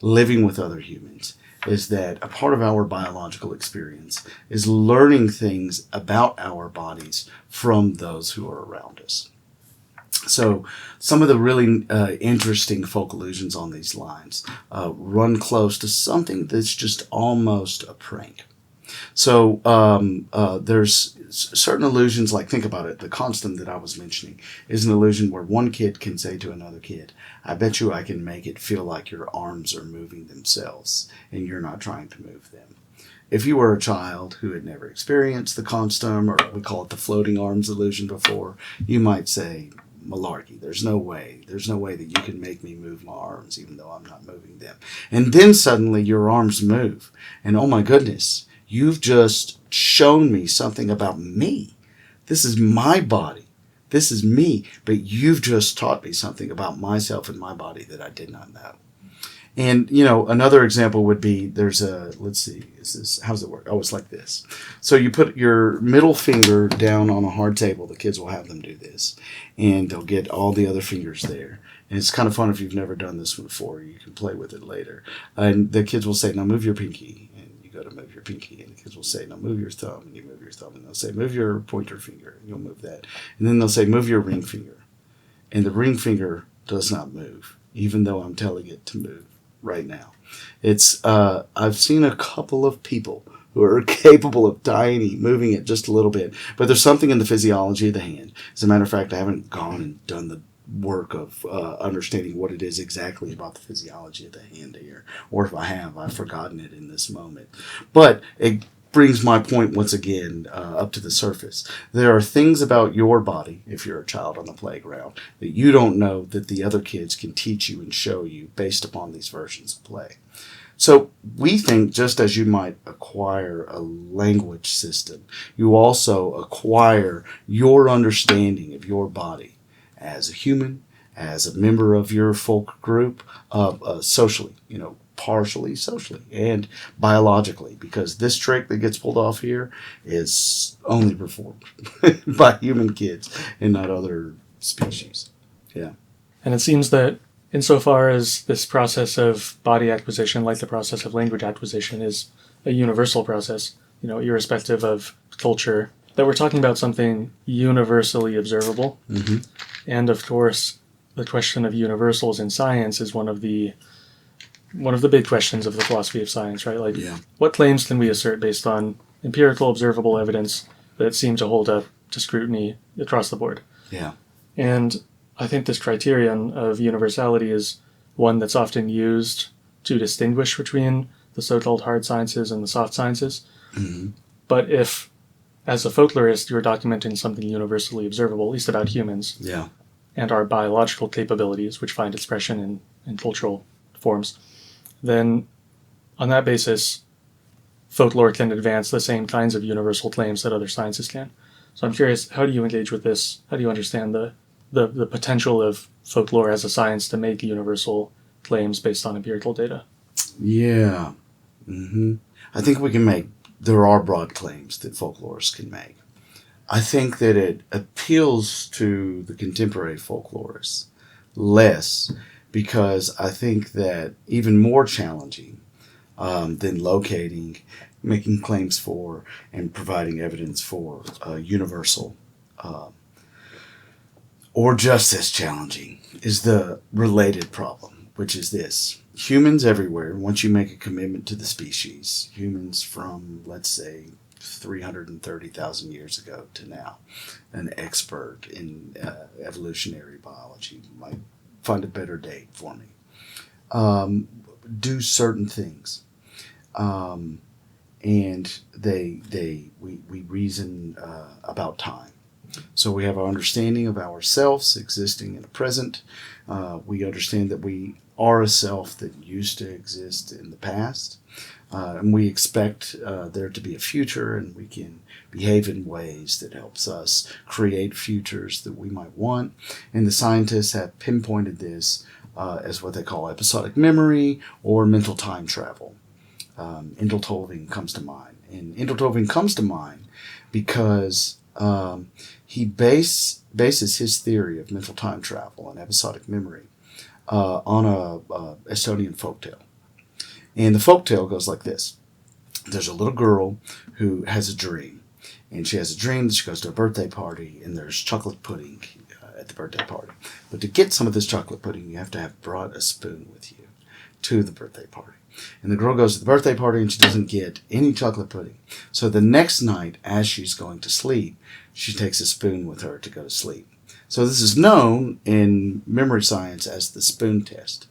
living with other humans, is that a part of our biological experience is learning things about our bodies from those who are around us. So some of the really interesting folk illusions on these lines run close to something that's just almost a prank. So there's certain illusions, like think about it, the constant that I was mentioning is an illusion where one kid can say to another kid, I bet you I can make it feel like your arms are moving themselves and you're not trying to move them. If you were a child who had never experienced the constum, or we call it the floating arms illusion before, you might say, malarkey. There's no way. There's no way that you can make me move my arms even though I'm not moving them. And then suddenly your arms move. And oh my goodness, you've just shown me something about me. This is my body. This is me. But you've just taught me something about myself and my body that I did not know. And, another example would be let's see, how does it work? Oh, it's like this. So you put your middle finger down on a hard table. The kids will have them do this. And they'll get all the other fingers there. And it's kind of fun if you've never done this before. You can play with it later. And the kids will say, now move your pinky. And you go to move your pinky. And the kids will say, now move your thumb. And you move your thumb. And they'll say, move your pointer finger. And you'll move that. And then they'll say, move your ring finger. And the ring finger does not move, even though I'm telling it to move right now. It's I've seen a couple of people who are capable of moving it just a little bit, but there's something in the physiology of the hand. As a matter of fact, I haven't gone and done the work of understanding what it is exactly about the physiology of the hand here, or if I have, I've forgotten it in this moment. But it brings my point once again up to the surface. There are things about your body, if you're a child on the playground, that you don't know that the other kids can teach you and show you based upon these versions of play. So we think just as you might acquire a language system, you also acquire your understanding of your body as a human, as a member of your folk group, socially, partially socially and biologically, because this trick that gets pulled off here is only performed by human kids and not other species. Yeah. And it seems that insofar as this process of body acquisition, like the process of language acquisition, is a universal process, irrespective of culture, that we're talking about something universally observable. Mm-hmm. And of course, the question of universals in science is one of the big questions of the philosophy of science, right? What claims can we assert based on empirical, observable evidence that seem to hold up to scrutiny across the board? Yeah. And I think this criterion of universality is one that's often used to distinguish between the so-called hard sciences and the soft sciences. Mm-hmm. But if, as a folklorist, you're documenting something universally observable, at least about humans, yeah, and our biological capabilities, which find expression in cultural forms, then on that basis, folklore can advance the same kinds of universal claims that other sciences can. So I'm curious, how do you engage with this? How do you understand the potential of folklore as a science to make universal claims based on empirical data? Yeah. Mm-hmm. I think there are broad claims that folklorists can make. I think that it appeals to the contemporary folklorists less, because I think that even more challenging than locating, making claims for, and providing evidence for universal, or just as challenging, is the related problem, which is this. Humans everywhere, once you make a commitment to the species, humans from, let's say, 330,000 years ago to now, an expert in evolutionary biology might find a better date for me, do certain things. And we reason about time. So we have our understanding of ourselves existing in the present. We understand that we are a self that used to exist in the past. And we expect there to be a future, and we can behave in ways that helps us create futures that we might want. And the scientists have pinpointed this as what they call episodic memory or mental time travel. Indeltoving comes to mind. And Indeltoving comes to mind because he bases his theory of mental time travel and episodic memory on a Estonian folktale. And the folktale goes like this. There's a little girl who has a dream. And she has a dream that she goes to a birthday party, and there's chocolate pudding at the birthday party. But to get some of this chocolate pudding, you have to have brought a spoon with you to the birthday party. And the girl goes to the birthday party, and she doesn't get any chocolate pudding. So the next night, as she's going to sleep, she takes a spoon with her to go to sleep. So this is known in memory science as the spoon test.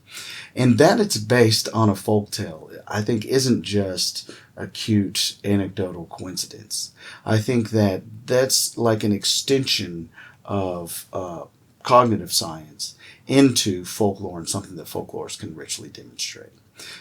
And that it's based on a folktale, I think, isn't just a cute anecdotal coincidence. I think that that's like an extension of cognitive science into folklore and something that folklorists can richly demonstrate.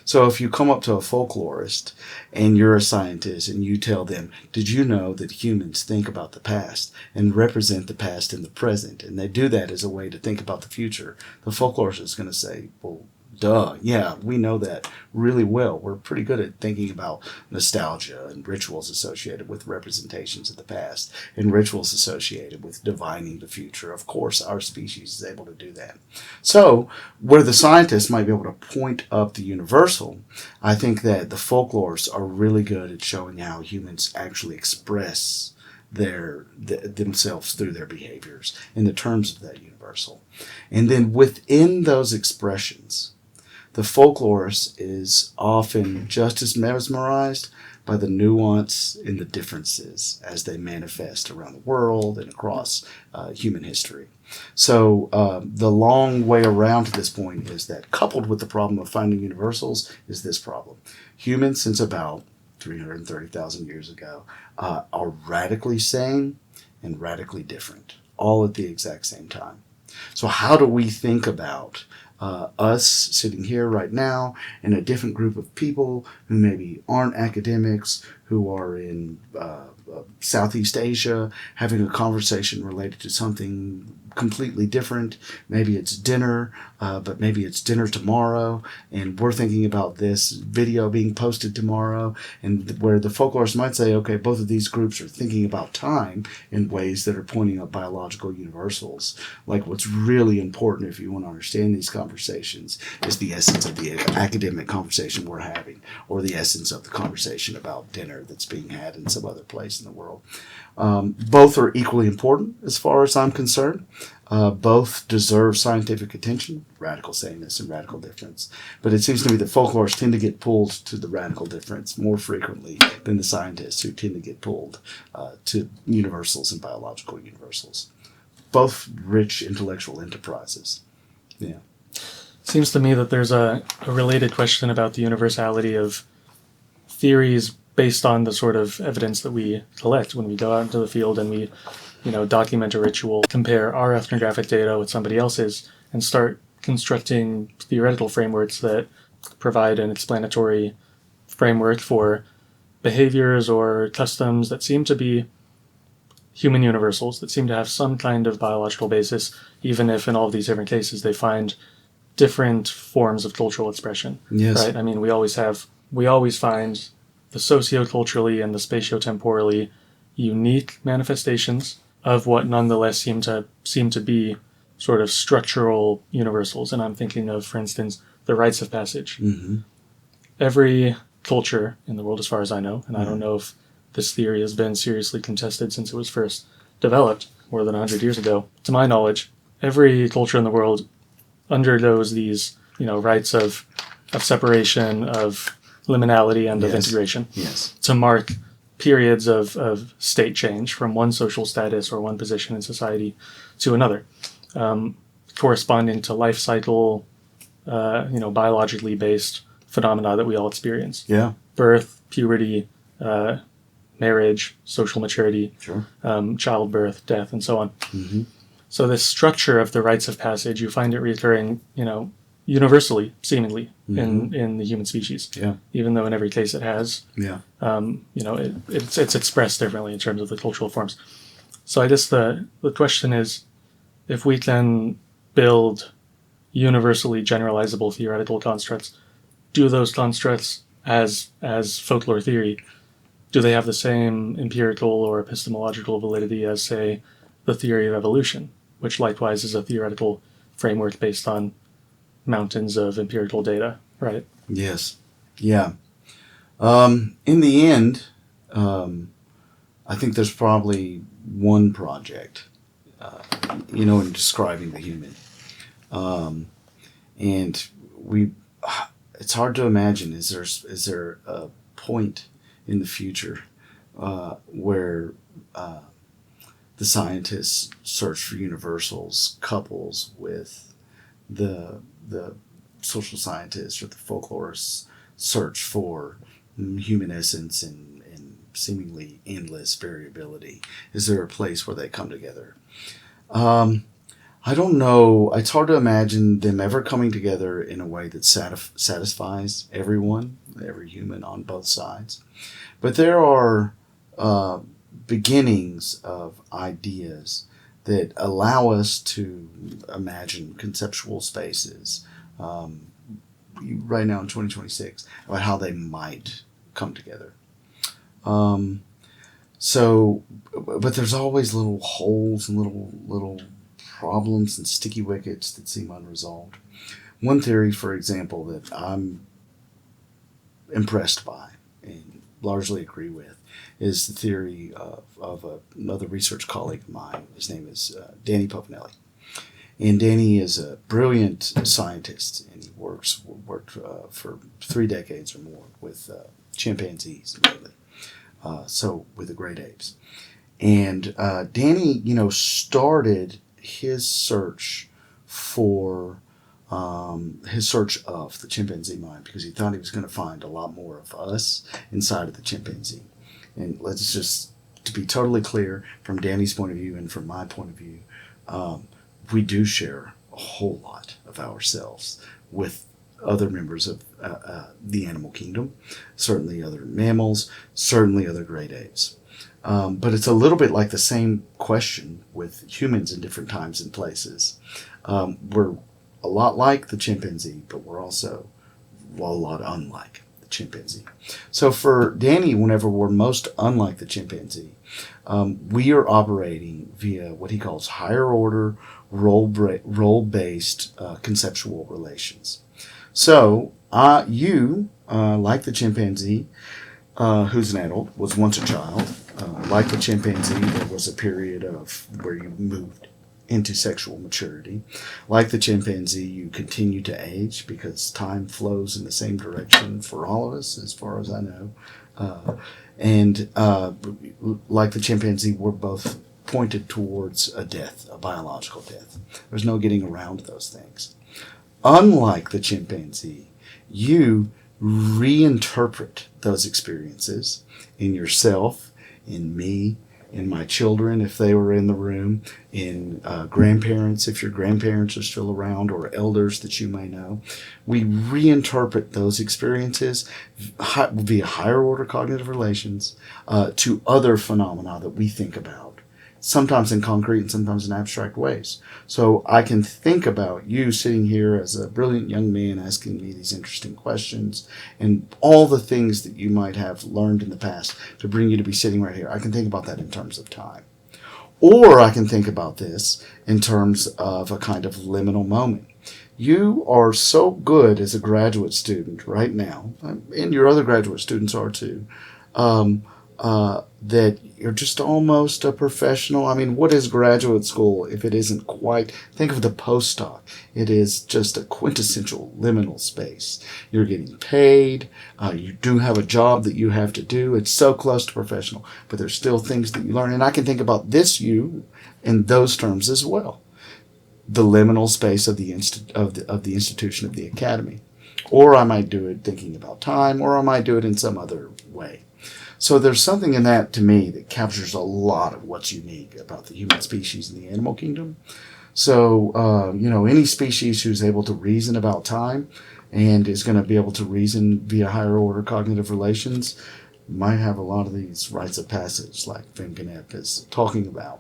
So if you come up to a folklorist and you're a scientist and you tell them, did you know that humans think about the past and represent the past in the present, and they do that as a way to think about the future, the folklorist is going to say, well, duh, yeah, we know that really well. We're pretty good at thinking about nostalgia and rituals associated with representations of the past and rituals associated with divining the future. Of course, our species is able to do that. So, where the scientists might be able to point up the universal, I think that the folklorists are really good at showing how humans actually express themselves through their behaviors in the terms of that universal. And then within those expressions, the folklorist is often just as mesmerized by the nuance in the differences as they manifest around the world and across human history. So the long way around to this point is that, coupled with the problem of finding universals, is this problem. Humans, since about 330,000 years ago, are radically sane and radically different, all at the exact same time. So how do we think about us sitting here right now and a different group of people who maybe aren't academics, who are in Southeast Asia, having a conversation related to something completely different? Maybe it's dinner, but maybe it's dinner tomorrow, and we're thinking about this video being posted tomorrow, and where the folklorist might say, okay, both of these groups are thinking about time in ways that are pointing up biological universals. Like, what's really important if you want to understand these conversations is the essence of the academic conversation we're having, or the essence of the conversation about dinner that's being had in some other place in the world. Both are equally important as far as I'm concerned. Both deserve scientific attention, radical sameness and radical difference. But it seems to me that folklorists tend to get pulled to the radical difference more frequently than the scientists, who tend to get pulled to universals and biological universals. Both rich intellectual enterprises. Yeah. Seems to me that there's a related question about the universality of theories based on the sort of evidence that we collect when we go out into the field and we, document a ritual, compare our ethnographic data with somebody else's, and start constructing theoretical frameworks that provide an explanatory framework for behaviors or customs that seem to be human universals, that seem to have some kind of biological basis, even if in all of these different cases they find different forms of cultural expression. Yes. Right? I mean, we always find the socioculturally and the spatiotemporally unique manifestations of what nonetheless seem to be sort of structural universals. And I'm thinking of, for instance, the rites of passage. Mm-hmm. Every culture in the world, as far as I know, and I don't know if this theory has been seriously contested since it was first developed more than 100 years ago, to my knowledge, every culture in the world undergoes these, rites of separation, of liminality, and of integration, to mark periods of state change from one social status or one position in society to another, corresponding to life cycle, biologically based phenomena that we all experience. Yeah. Birth, puberty, marriage, social maturity, Sure. Childbirth, death, and so on. Mm-hmm. So this structure of the rites of passage, you find it recurring, universally, seemingly, in the human species. Yeah. Even though in every case it has. Yeah. It's expressed differently in terms of the cultural forms. So I guess the question is, if we can build universally generalizable theoretical constructs, do those constructs as folklore theory, do they have the same empirical or epistemological validity as, say, the theory of evolution, which likewise is a theoretical framework based on mountains of empirical data, right? Yes. Yeah. In the end, I think there's probably one project, in describing the human. And it's hard to imagine, is there a point in the future where the scientists' search for universals couples with the social scientists or the folklorists' search for human essence and seemingly endless variability? Is there a place where they come together? I don't know. It's hard to imagine them ever coming together in a way that satisfies everyone, every human on both sides. But there are beginnings of ideas that allow us to imagine conceptual spaces right now in 2026 about how they might come together. But there's always little holes and little problems and sticky wickets that seem unresolved. One theory, for example, that I'm impressed by and largely agree with is the theory of another research colleague of mine. His name is Daniel Povinelli. And Danny is a brilliant scientist, and he worked for 3 decades or more with chimpanzees mainly, so with the great apes. And Danny, started his search of the chimpanzee mind because he thought he was going to find a lot more of us inside of the chimpanzee. And let's just, to be totally clear, from Danny's point of view and from my point of view, we do share a whole lot of ourselves with other members of the animal kingdom, certainly other mammals, certainly other great apes. But it's a little bit like the same question with humans in different times and places. We're a lot like the chimpanzee, but we're also a lot unlike the chimpanzee. So for Danny, whenever we're most unlike the chimpanzee, we are operating via what he calls higher order, role-based conceptual relations. So you, like the chimpanzee, who's an adult, was once a child. Like the chimpanzee, there was a period of where you moved into sexual maturity. Like the chimpanzee, you continue to age because time flows in the same direction for all of us, as far as I know. And like the chimpanzee, we're both pointed towards a death, a biological death. There's no getting around those things. Unlike the chimpanzee, you reinterpret those experiences in yourself, in me, in my children if they were in the room, in grandparents if your grandparents are still around, or elders that you may know. We reinterpret those experiences via higher order cognitive relations to other phenomena that we think about, sometimes in concrete and sometimes in abstract ways. So I can think about you sitting here as a brilliant young man asking me these interesting questions and all the things that you might have learned in the past to bring you to be sitting right here. I can think about that in terms of time. Or I can think about this in terms of a kind of liminal moment. You are so good as a graduate student right now, and your other graduate students are too, that you're just almost a professional. I mean, what is graduate school if it isn't quite? Think of the postdoc. It is just a quintessential liminal space. You're getting paid. You do have a job that you have to do. It's so close to professional, but there's still things that you learn. And I can think about this you in those terms as well. The liminal space of the institution of the academy. Or I might do it thinking about time, or I might do it in some other way. So there's something in that, to me, that captures a lot of what's unique about the human species and the animal kingdom. So, any species who's able to reason about time and is going to be able to reason via higher order cognitive relations might have a lot of these rites of passage like Van Gennep is talking about.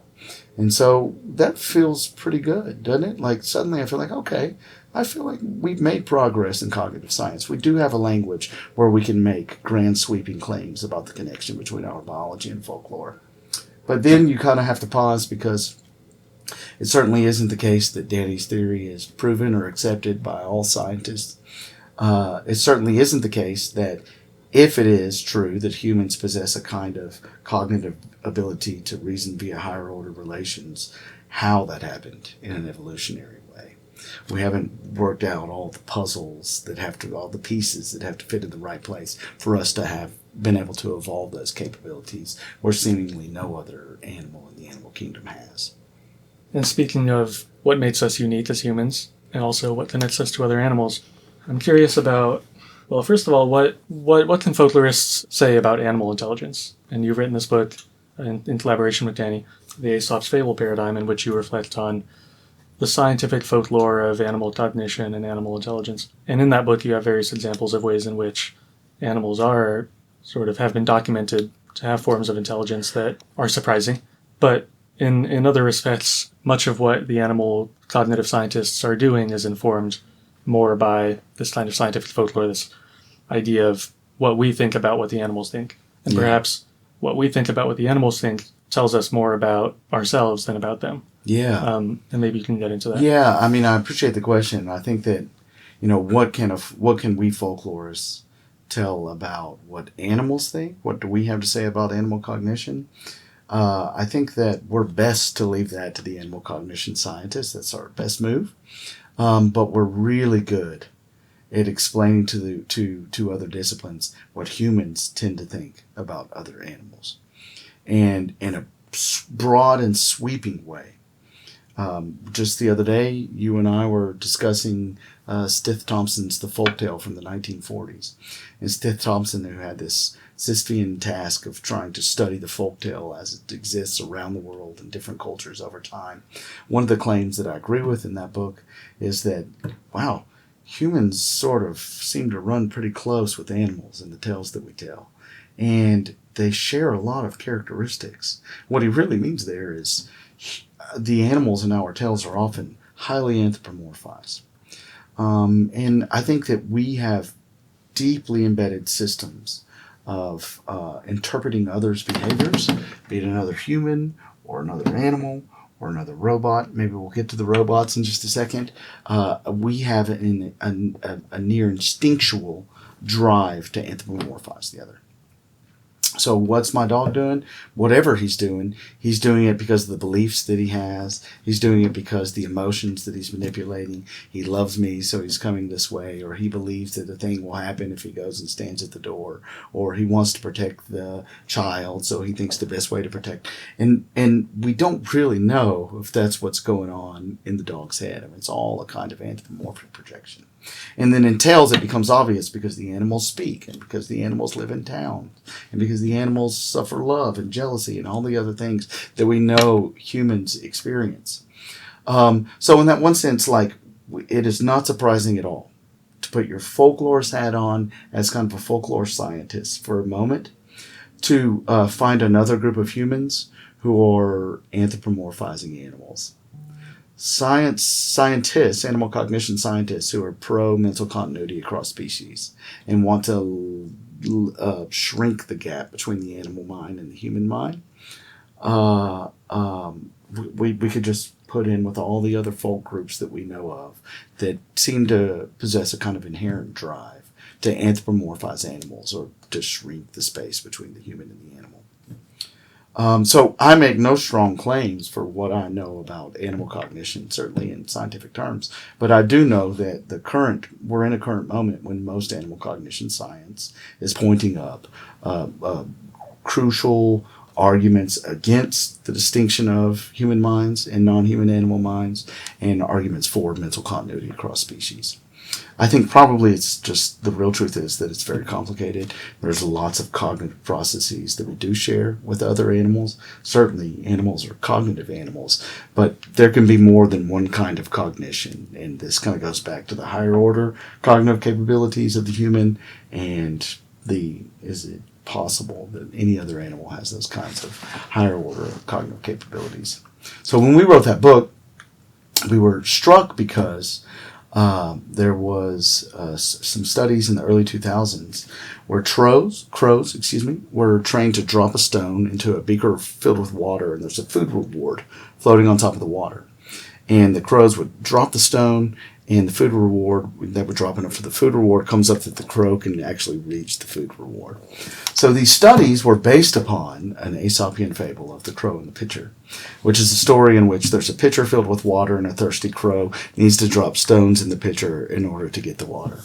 And so that feels pretty good, doesn't it? Like suddenly I feel like, okay, I feel like we've made progress in cognitive science. We do have a language where we can make grand sweeping claims about the connection between our biology and folklore. But then you kind of have to pause because it certainly isn't the case that Danny's theory is proven or accepted by all scientists. It certainly isn't the case that if it is true that humans possess a kind of cognitive ability to reason via higher order relations, how that happened in an evolutionary way. We haven't worked out all the puzzles all the pieces that have to fit in the right place for us to have been able to evolve those capabilities where seemingly no other animal in the animal kingdom has. And speaking of what makes us unique as humans, and also what connects us to other animals, I'm curious about, well, first of all, what can folklorists say about animal intelligence? And you've written this book in collaboration with Danny, the Aesop's Fable paradigm, in which you reflect on the scientific folklore of animal cognition and animal intelligence. And in that book, you have various examples of ways in which animals are have been documented to have forms of intelligence that are surprising. But in other respects, much of what the animal cognitive scientists are doing is informed more by this kind of scientific folklore, this idea of what we think about what the animals think. And perhaps what we think about what the animals think tells us more about ourselves than about them. Yeah. And maybe you can get into that. Yeah, I mean, I appreciate the question. I think that, what can we folklorists tell about what animals think? What do we have to say about animal cognition? I think that we're best to leave that to the animal cognition scientists. That's our best move. But we're really good at explaining to other disciplines what humans tend to think about other animals, and in a broad and sweeping way. Just the other day, you and I were discussing Stith Thompson's The Folktale from the 1940s. And Stith Thompson, who had this Sisyphean task of trying to study the folktale as it exists around the world in different cultures over time. One of the claims that I agree with in that book is that, wow, humans sort of seem to run pretty close with animals in the tales that we tell. And they share a lot of characteristics. What he really means there is the animals in our tales are often highly anthropomorphized. And I think that we have deeply embedded systems of interpreting others' behaviors, be it another human or another animal or another robot. Maybe we'll get to the robots in just a second. We have a near instinctual drive to anthropomorphize the other. So what's my dog doing? Whatever he's doing it because of the beliefs that he has. He's doing it because the emotions that he's manipulating. He loves me, so he's coming this way, or he believes that the thing will happen if he goes and stands at the door, or he wants to protect the child, so he thinks the best way to protect. And we don't really know if that's what's going on in the dog's head. I mean, it's all a kind of anthropomorphic projection. And then in tales, it becomes obvious because the animals speak, and because the animals live in town, and because the animals suffer love and jealousy and all the other things that we know humans experience. So in that one sense, it is not surprising at all to put your folklorist hat on as kind of a folklore scientist for a moment, to find another group of humans who are anthropomorphizing animals. Scientists, animal cognition scientists who are pro-mental continuity across species and want to shrink the gap between the animal mind and the human mind. We could just put in with all the other folk groups that we know of that seem to possess a kind of inherent drive to anthropomorphize animals or to shrink the space between the human and the animal. So I make no strong claims for what I know about animal cognition, certainly in scientific terms, but I do know that we're in a current moment when most animal cognition science is pointing up crucial arguments against the distinction of human minds and non-human animal minds, and arguments for mental continuity across species. I think probably it's just the real truth is that it's very complicated. There's lots of cognitive processes that we do share with other animals. Certainly animals are cognitive animals, but there can be more than one kind of cognition. And this kind of goes back to the higher order cognitive capabilities of the human, and is it possible that any other animal has those kinds of higher order cognitive capabilities? So when we wrote that book, we were struck because there was some studies in the early 2000s where crows, were trained to drop a stone into a beaker filled with water, and there's a food reward floating on top of the water. And the crows would drop the stone, and the food reward, that would drop enough for the food reward, comes up that the crow can actually reach the food reward. So these studies were based upon an Aesopian fable of the crow and the pitcher, which is a story in which there's a pitcher filled with water and a thirsty crow needs to drop stones in the pitcher in order to get the water.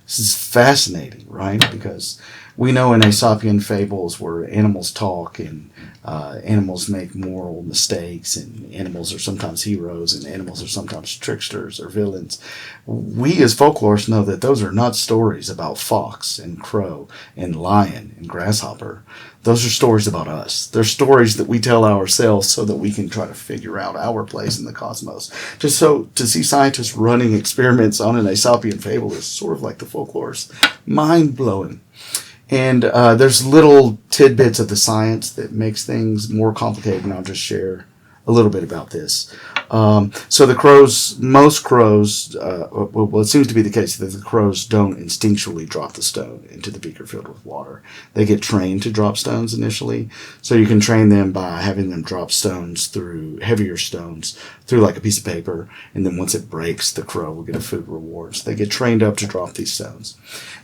This is fascinating, right? Because we know in Aesopian fables where animals talk and animals make moral mistakes, and animals are sometimes heroes and animals are sometimes tricksters or villains. We as folklorists know that those are not stories about fox and crow and lion and grasshopper. Those are stories about us. They're stories that we tell ourselves so that we can try to figure out our place in the cosmos. Just so to see scientists running experiments on an Aesopian fable is sort of like the folklorist. Mind-blowing. And there's little tidbits of the science that makes things more complicated, and I'll just share a little bit about this. So the crows, most crows, well, it seems to be the case that the crows don't instinctually drop the stone into the beaker filled with water. They get trained to drop stones initially. So you can train them by having them drop stones through heavier stones through like a piece of paper. And then once it breaks, the crow will get a food reward. So they get trained up to drop these stones.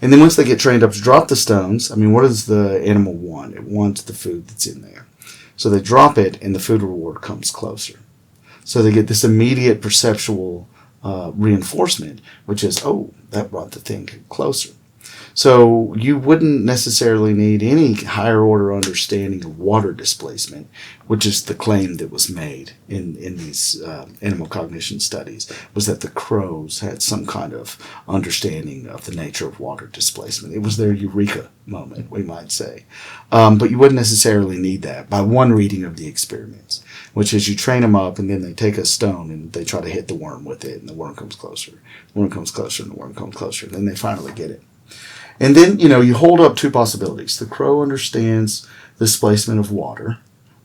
And then once they get trained up to drop the stones, I mean, what does the animal want? It wants the food that's in there. So they drop it and the food reward comes closer. So they get this immediate perceptual reinforcement, which is, oh, that brought the thing closer. So you wouldn't necessarily need any higher order understanding of water displacement, which is the claim that was made in these animal cognition studies, was that the crows had some kind of understanding of the nature of water displacement. It was their eureka moment, we might say. But you wouldn't necessarily need that by one reading of the experiments, which is you train them up and then they take a stone and they try to hit the worm with it, and the worm comes closer. The worm comes closer and the worm comes closer, and then they finally get it. And then, you hold up two possibilities. The crow understands the displacement of water,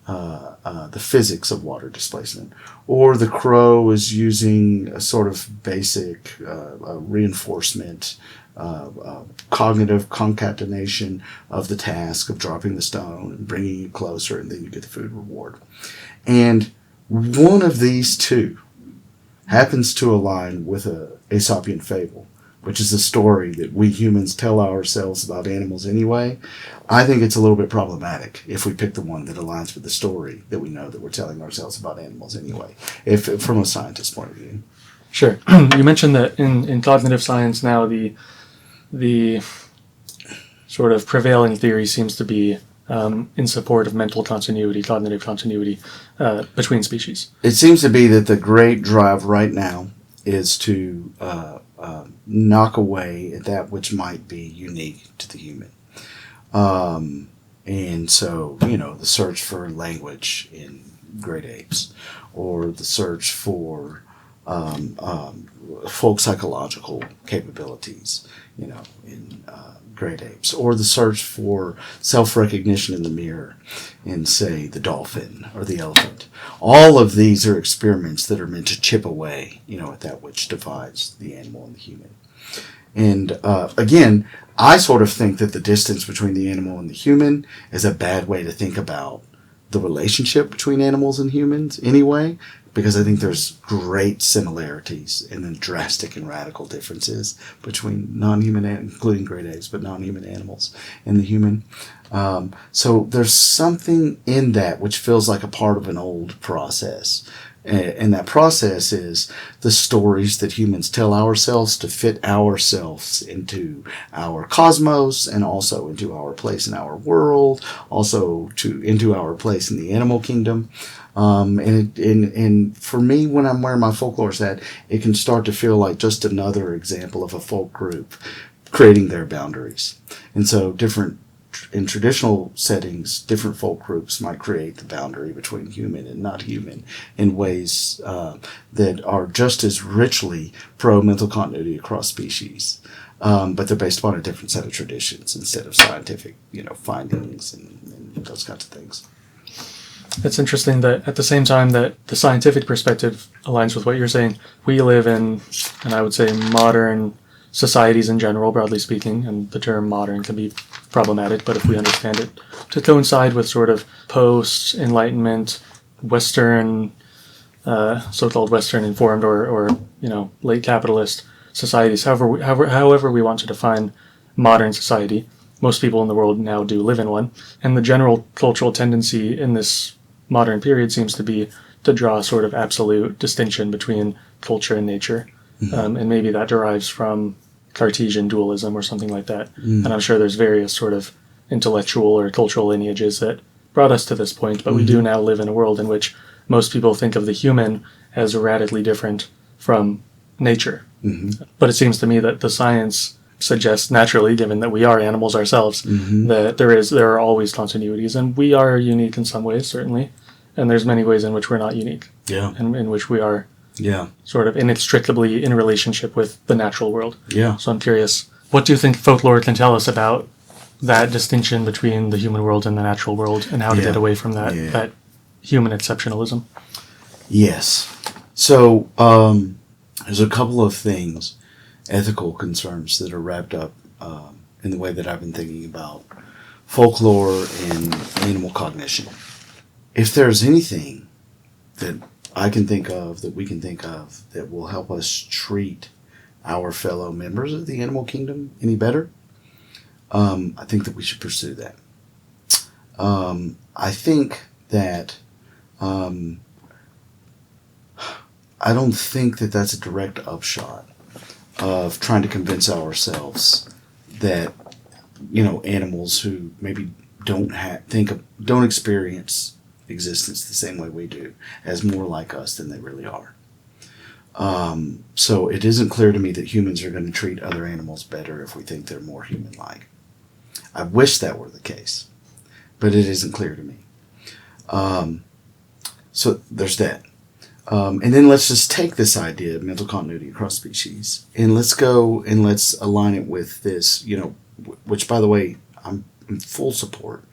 the physics of water displacement, or the crow is using a sort of basic reinforcement, cognitive concatenation of the task of dropping the stone and bringing you closer, and then you get the food reward. And one of these two happens to align with a Aesopian fable, which is a story that we humans tell ourselves about animals anyway. I think it's a little bit problematic if we pick the one that aligns with the story that we know that we're telling ourselves about animals anyway, if from a scientist's point of view. Sure. You mentioned that in cognitive science now the sort of prevailing theory seems to be in support of mental continuity, cognitive continuity between species. It seems to be that the great drive right now is to knock away at that which might be unique to the human. And so, the search for language in great apes, or the search for folk psychological capabilities, in great apes, or the search for self-recognition in the mirror in, say, the dolphin or the elephant. All of these are experiments that are meant to chip away, at that which divides the animal and the human. And again, I sort of think that the distance between the animal and the human is a bad way to think about the relationship between animals and humans anyway, because I think there's great similarities and then drastic and radical differences between non-human, including great apes, but non-human animals and the human. So there's something in that which feels like a part of an old process. And that process is the stories that humans tell ourselves to fit ourselves into our cosmos and also into our place in our world, also into our place in the animal kingdom. And for me, when I'm wearing my folklorist hat, it can start to feel like just another example of a folk group creating their boundaries. And so in traditional settings, different folk groups might create the boundary between human and not human in ways that are just as richly pro-mental continuity across species. But they're based upon a different set of traditions instead of scientific, findings and those kinds of things. It's interesting that at the same time that the scientific perspective aligns with what you're saying, we live in, and I would say, modern societies in general, broadly speaking, and the term modern can be problematic, but if we understand it to coincide with sort of post-Enlightenment, Western, so-called Western informed or late capitalist societies, however we want to define modern society, most people in the world now do live in one, and the general cultural tendency in this modern period seems to be to draw a sort of absolute distinction between culture and nature. Mm-hmm. And maybe that derives from Cartesian dualism or something like that. And I'm sure there's various sort of intellectual or cultural lineages that brought us to this point, but we do now live in a world in which most people think of the human as radically different from nature. But it seems to me that the science suggests naturally, given that we are animals ourselves, that there are always continuities, and we are unique in some ways, certainly, and there's many ways in which we're not unique, and in which we are sort of inextricably in relationship with the natural world. So I'm curious, what do you think folklore can tell us about that distinction between the human world and the natural world, and how to get away from that human exceptionalism? Yes. So there's a couple of things, ethical concerns, that are wrapped up in the way that I've been thinking about folklore and animal cognition. If there's anything that I can think of, that we can think of, that will help us treat our fellow members of the animal kingdom any better, I think that we should pursue that. I think that I don't think that that's a direct upshot of trying to convince ourselves that, animals who maybe don't experience existence the same way we do as more like us than they really are. So it isn't clear to me that humans are going to treat other animals better if we think they're more human-like. I wish that were the case, but it isn't clear to me. So there's that. And then let's just take this idea of mental continuity across species, and let's go and let's align it with this, which, by the way, I'm in full support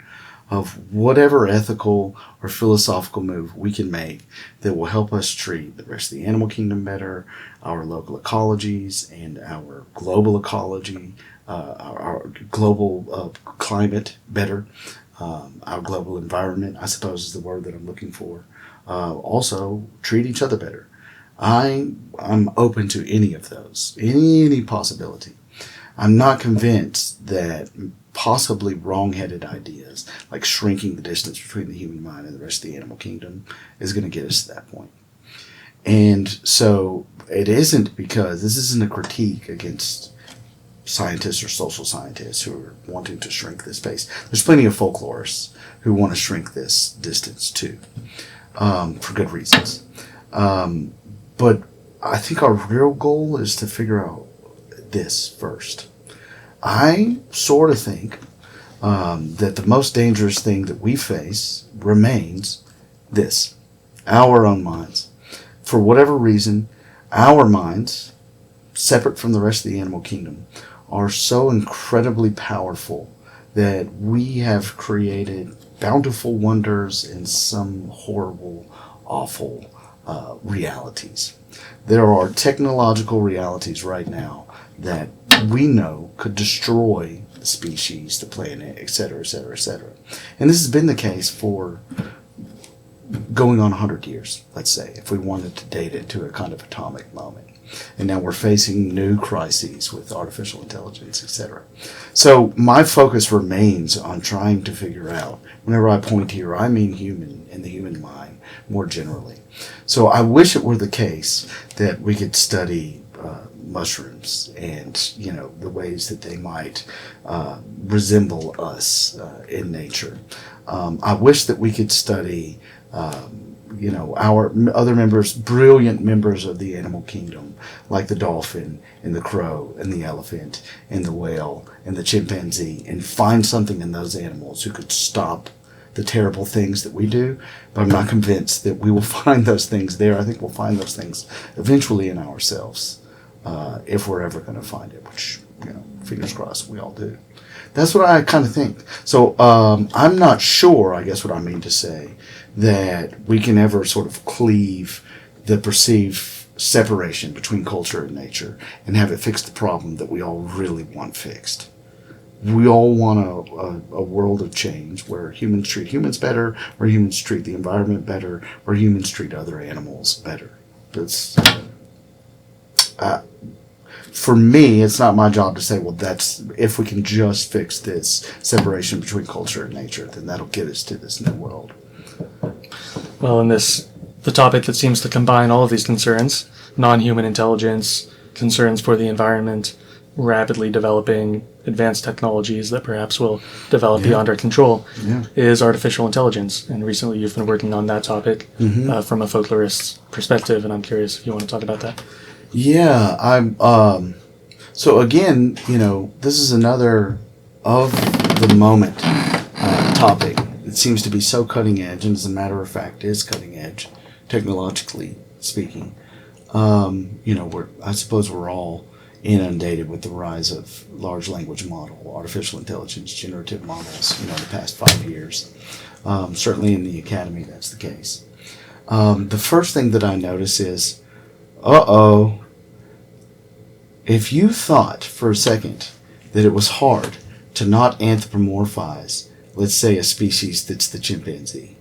of whatever ethical or philosophical move we can make that will help us treat the rest of the animal kingdom better, our local ecologies and our global ecology, our global climate better, our global environment, I suppose is the word that I'm looking for. Also, treat each other better. I'm open to any of those, any possibility. I'm not convinced that possibly wrong-headed ideas, like shrinking the distance between the human mind and the rest of the animal kingdom, is going to get us to that point. And so it isn't because this isn't a critique against scientists or social scientists who are wanting to shrink this space. There's plenty of folklorists who want to shrink this distance too, for good reasons. But I think our real goal is to figure out this first. I sort of think that the most dangerous thing that we face remains this: our own minds. For whatever reason, our minds, separate from the rest of the animal kingdom, are so incredibly powerful that we have created bountiful wonders and some horrible, awful realities. There are technological realities right now that we know could destroy the species, the planet, etc., etc., etc. And this has been the case for going on 100 years, let's say, if we wanted to date it to a kind of atomic moment. And now we're facing new crises with artificial intelligence, etc. So my focus remains on trying to figure out, whenever I point here, I mean human and the human mind more generally. So I wish it were the case that we could study mushrooms and, the ways that they might resemble us in nature. I wish that we could study our other members, brilliant members of the animal kingdom, like the dolphin and the crow and the elephant and the whale and the chimpanzee, and find something in those animals who could stop the terrible things that we do. But I'm not convinced that we will find those things there. I think we'll find those things eventually in ourselves, if we're ever going to find it, which, fingers crossed, we all do. That's what I kind of think. So I'm not sure, I guess what I mean to say, that we can ever sort of cleave the perceived separation between culture and nature and have it fix the problem that we all really want fixed. We all want a world of change where humans treat humans better, where humans treat the environment better, where humans treat other animals better. That's... for me, it's not my job to say, well, that's, if we can just fix this separation between culture and nature, then that'll get us to this new world. Well, in the topic that seems to combine all of these concerns, non-human intelligence, concerns for the environment, rapidly developing advanced technologies that perhaps will develop beyond our control is artificial intelligence. And recently you've been working on that topic from a folklorist's perspective, and I'm curious if you want to talk about that. Yeah, so again, this is another of the moment topic. It seems to be so cutting edge, and as a matter of fact, is cutting edge, technologically speaking. I suppose we're all inundated with the rise of large language model, artificial intelligence, generative models, the past 5 years. Certainly in the academy, that's the case. The first thing that I notice is, if you thought for a second that it was hard to not anthropomorphize, let's say, a species that's the chimpanzee,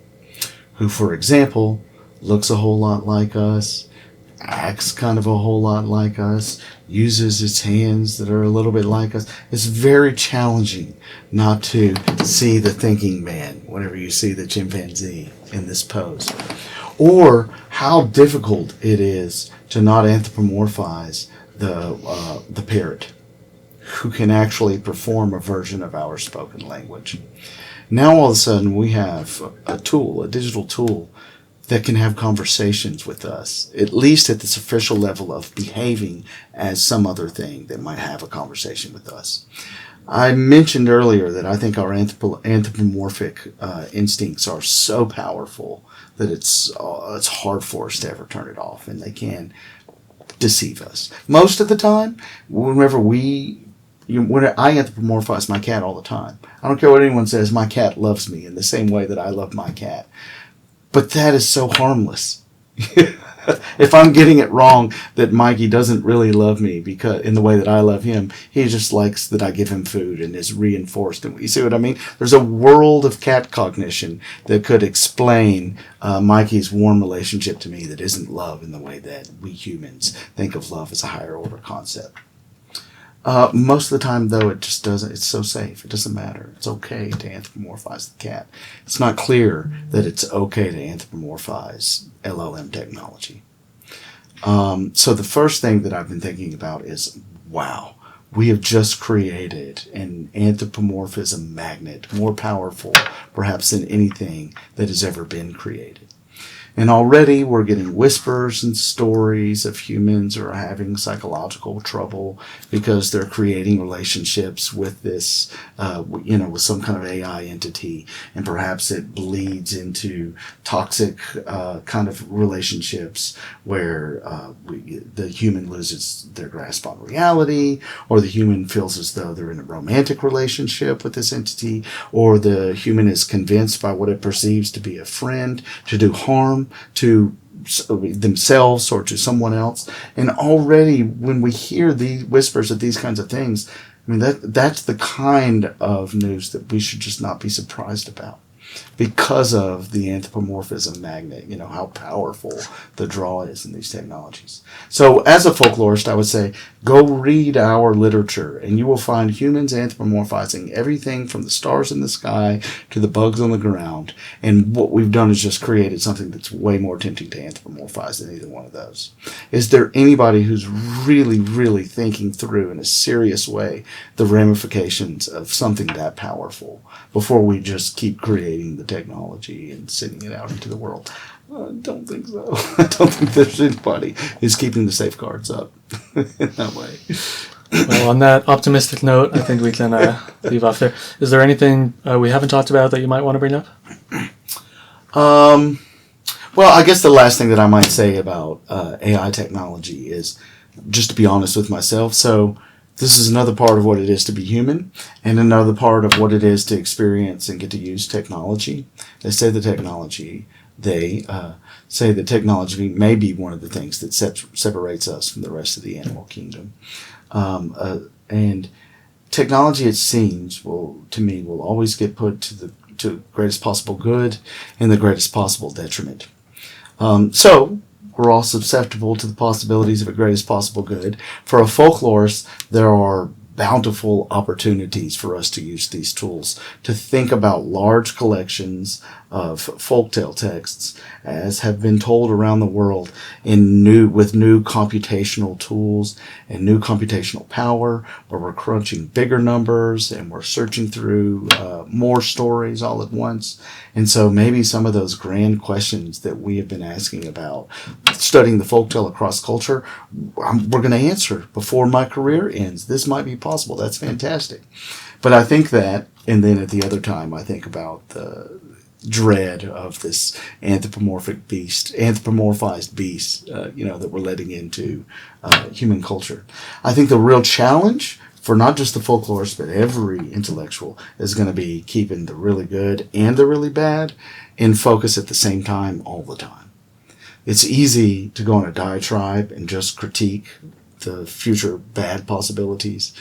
who, for example, looks a whole lot like us, acts kind of a whole lot like us, uses its hands that are a little bit like us. It's very challenging not to see the thinking man whenever you see the chimpanzee in this pose. Or how difficult it is to not anthropomorphize the parrot, who can actually perform a version of our spoken language. Now all of a sudden we have a digital tool, that can have conversations with us, at least at this official level of behaving as some other thing that might have a conversation with us. I mentioned earlier that I think our anthropomorphic instincts are so powerful that it's hard for us to ever turn it off, and they can deceive us. Most of the time, whenever when I anthropomorphize my cat all the time. I don't care what anyone says, my cat loves me in the same way that I love my cat. But that is so harmless. If I'm getting it wrong that Mikey doesn't really love me because in the way that I love him, he just likes that I give him food and is reinforced. You see what I mean? There's a world of cat cognition that could explain Mikey's warm relationship to me that isn't love in the way that we humans think of love as a higher order concept. Most of the time, though, it just doesn't. It's so safe. It doesn't matter. It's okay to anthropomorphize the cat. It's not clear that it's okay to anthropomorphize LLM technology. So the first thing that I've been thinking about is, wow, we have just created an anthropomorphism magnet more powerful, perhaps, than anything that has ever been created. And already we're getting whispers and stories of humans who are having psychological trouble because they're creating relationships with this, with some kind of AI entity, and perhaps it bleeds into toxic kind of relationships where the human loses their grasp on reality, or the human feels as though they're in a romantic relationship with this entity, or the human is convinced by what it perceives to be a friend to do harm to themselves or to someone else. And already when we hear the whispers of these kinds of things, I mean, that's the kind of news that we should just not be surprised about, because of the anthropomorphism magnet, how powerful the draw is in these technologies. So as a folklorist, I would say, go read our literature, and you will find humans anthropomorphizing everything from the stars in the sky to the bugs on the ground. And what we've done is just created something that's way more tempting to anthropomorphize than either one of those. Is there anybody who's really, really thinking through in a serious way the ramifications of something that powerful before we just keep creating the technology and sending it out into the world? I don't think so. I don't think there's anybody who's keeping the safeguards up in that way. Well, on that optimistic note, I think we can leave off there. Is there anything we haven't talked about that you might want to bring up? Well, I guess the last thing that I might say about AI technology is just to be honest with myself. So this is another part of what it is to be human, and another part of what it is to experience and get to use technology. They say the technology may be one of the things that separates us from the rest of the animal kingdom. And technology, it seems, will always get put to greatest possible good and the greatest possible detriment. So we're all susceptible to the possibilities of a greatest possible good. For a folklorist, there are bountiful opportunities for us to use these tools to think about large collections of folktale texts as have been told around the world with new computational tools and new computational power, where we're crunching bigger numbers and we're searching through more stories all at once. And so maybe some of those grand questions that we have been asking about studying the folktale across culture, we're going to answer before my career ends. This might be possible. That's fantastic. But I think that, and then at the other time, I think about the dread of this anthropomorphized beast, that we're letting into human culture. I think the real challenge for not just the folklorist, but every intellectual is going to be keeping the really good and the really bad in focus at the same time all the time. It's easy to go on a diatribe and just critique the future bad possibilities,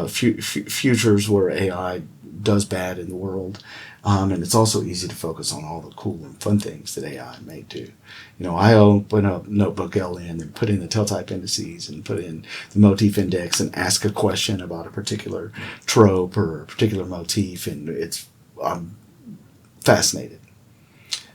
futures where AI does bad in the world. And it's also easy to focus on all the cool and fun things that AI may do. I open up Notebook LN and put in the teletype indices and put in the motif index and ask a question about a particular trope or a particular motif, and I'm fascinated.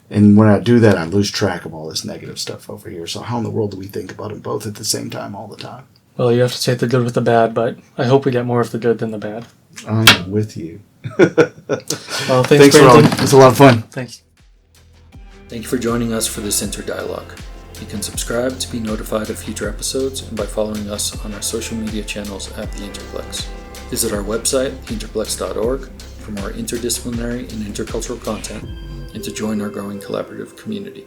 And when I do that, I lose track of all this negative stuff over here. So how in the world do we think about them both at the same time all the time? Well, you have to take the good with the bad, but I hope we get more of the good than the bad. I am with you. Well, thanks Rowan. Brandon. It's a lot of fun. Thanks. Thank you for joining us for this InterDialogue. You can subscribe to be notified of future episodes and by following us on our social media channels at the InterPlex. Visit our website, interplex.org, for more interdisciplinary and intercultural content, and to join our growing collaborative community.